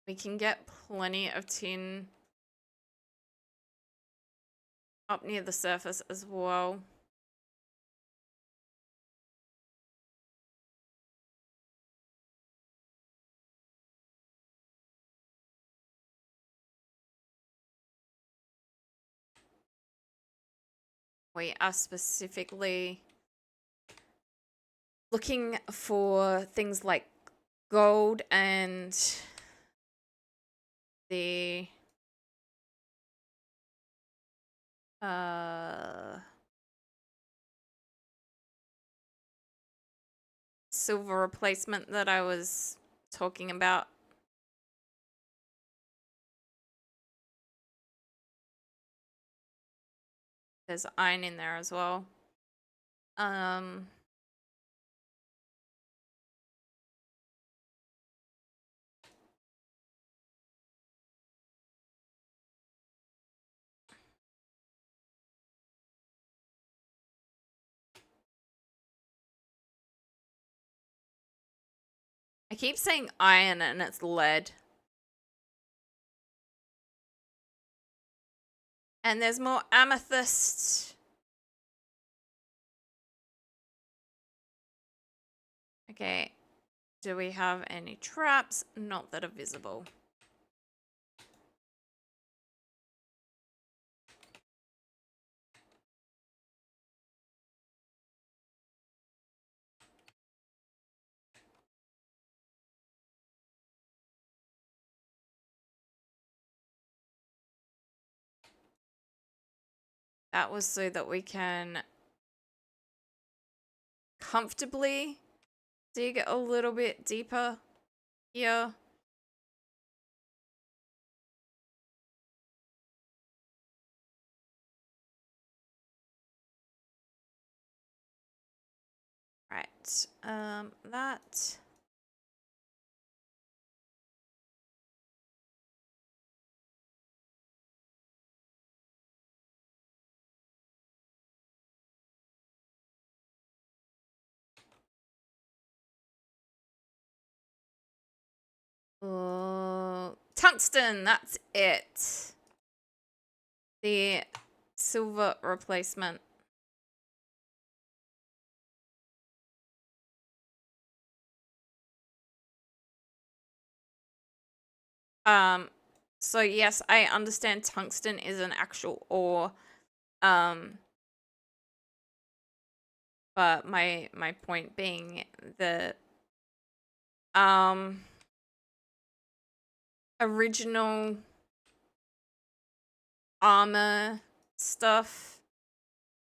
We can get plenty of tin up near the surface as well. We are specifically looking for things like gold and the silver replacement that I was talking about. There's iron in there as well. I keep saying iron and it's lead. And there's more amethyst. Okay. Do we have any traps? Not that are visible. That was so that we can comfortably dig a little bit deeper here. Right. That. Tungsten, that's it. The silver replacement. So yes, I understand tungsten is an actual ore. But my point being the original armor stuff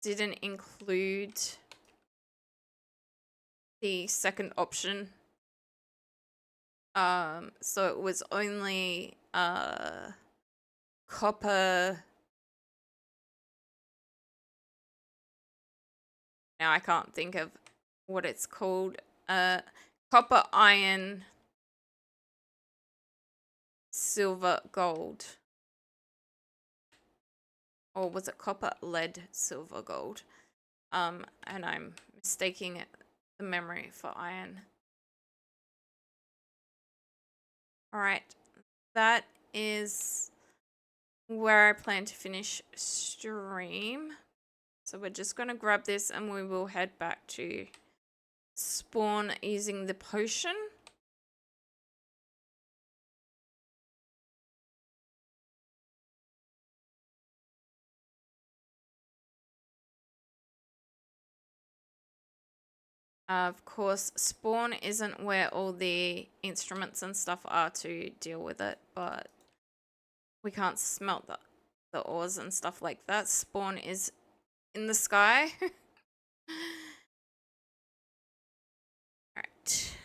didn't include the second option. So it was only copper. Now I can't think of what it's called. Copper, iron, silver, gold. Or was it copper, lead, silver, gold? And I'm mistaking the memory for iron. All right, that is where I plan to finish stream. So we're just going to grab this and we will head back to spawn using the potion. Of course, spawn isn't where all the instruments and stuff are to deal with it, but we can't smelt the ores and stuff like that. Spawn is in the sky. Alright.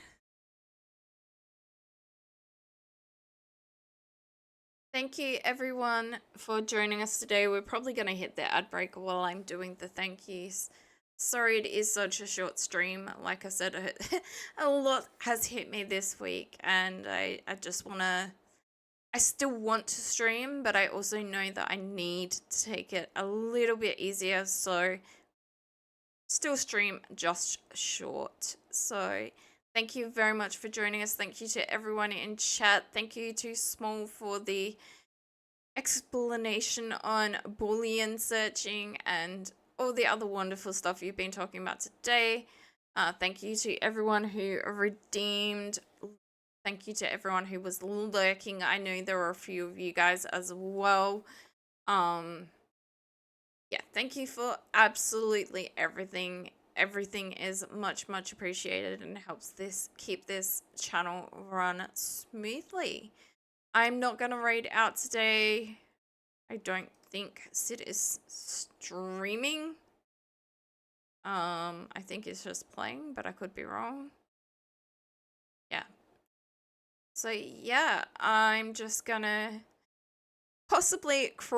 Thank you everyone for joining us today. We're probably going to hit the ad break while I'm doing the thank yous. Sorry it is such a short stream. Like I said, a lot has hit me this week, and I just want to... I still want to stream, but I also know that I need to take it a little bit easier, so still stream just short. So thank you very much for joining us. Thank you to everyone in chat. Thank you to Small for the explanation on Boolean searching and all the other wonderful stuff you've been talking about today. Thank you to everyone who redeemed. Thank you to everyone who was lurking. I know there were a few of you guys as well. Yeah, thank you for absolutely everything. Everything is much, much appreciated and helps keep this channel run smoothly. I'm not gonna raid out today. I don't think Sid is streaming. I think it's just playing, but I could be wrong. Yeah. So yeah, I'm just gonna possibly crawl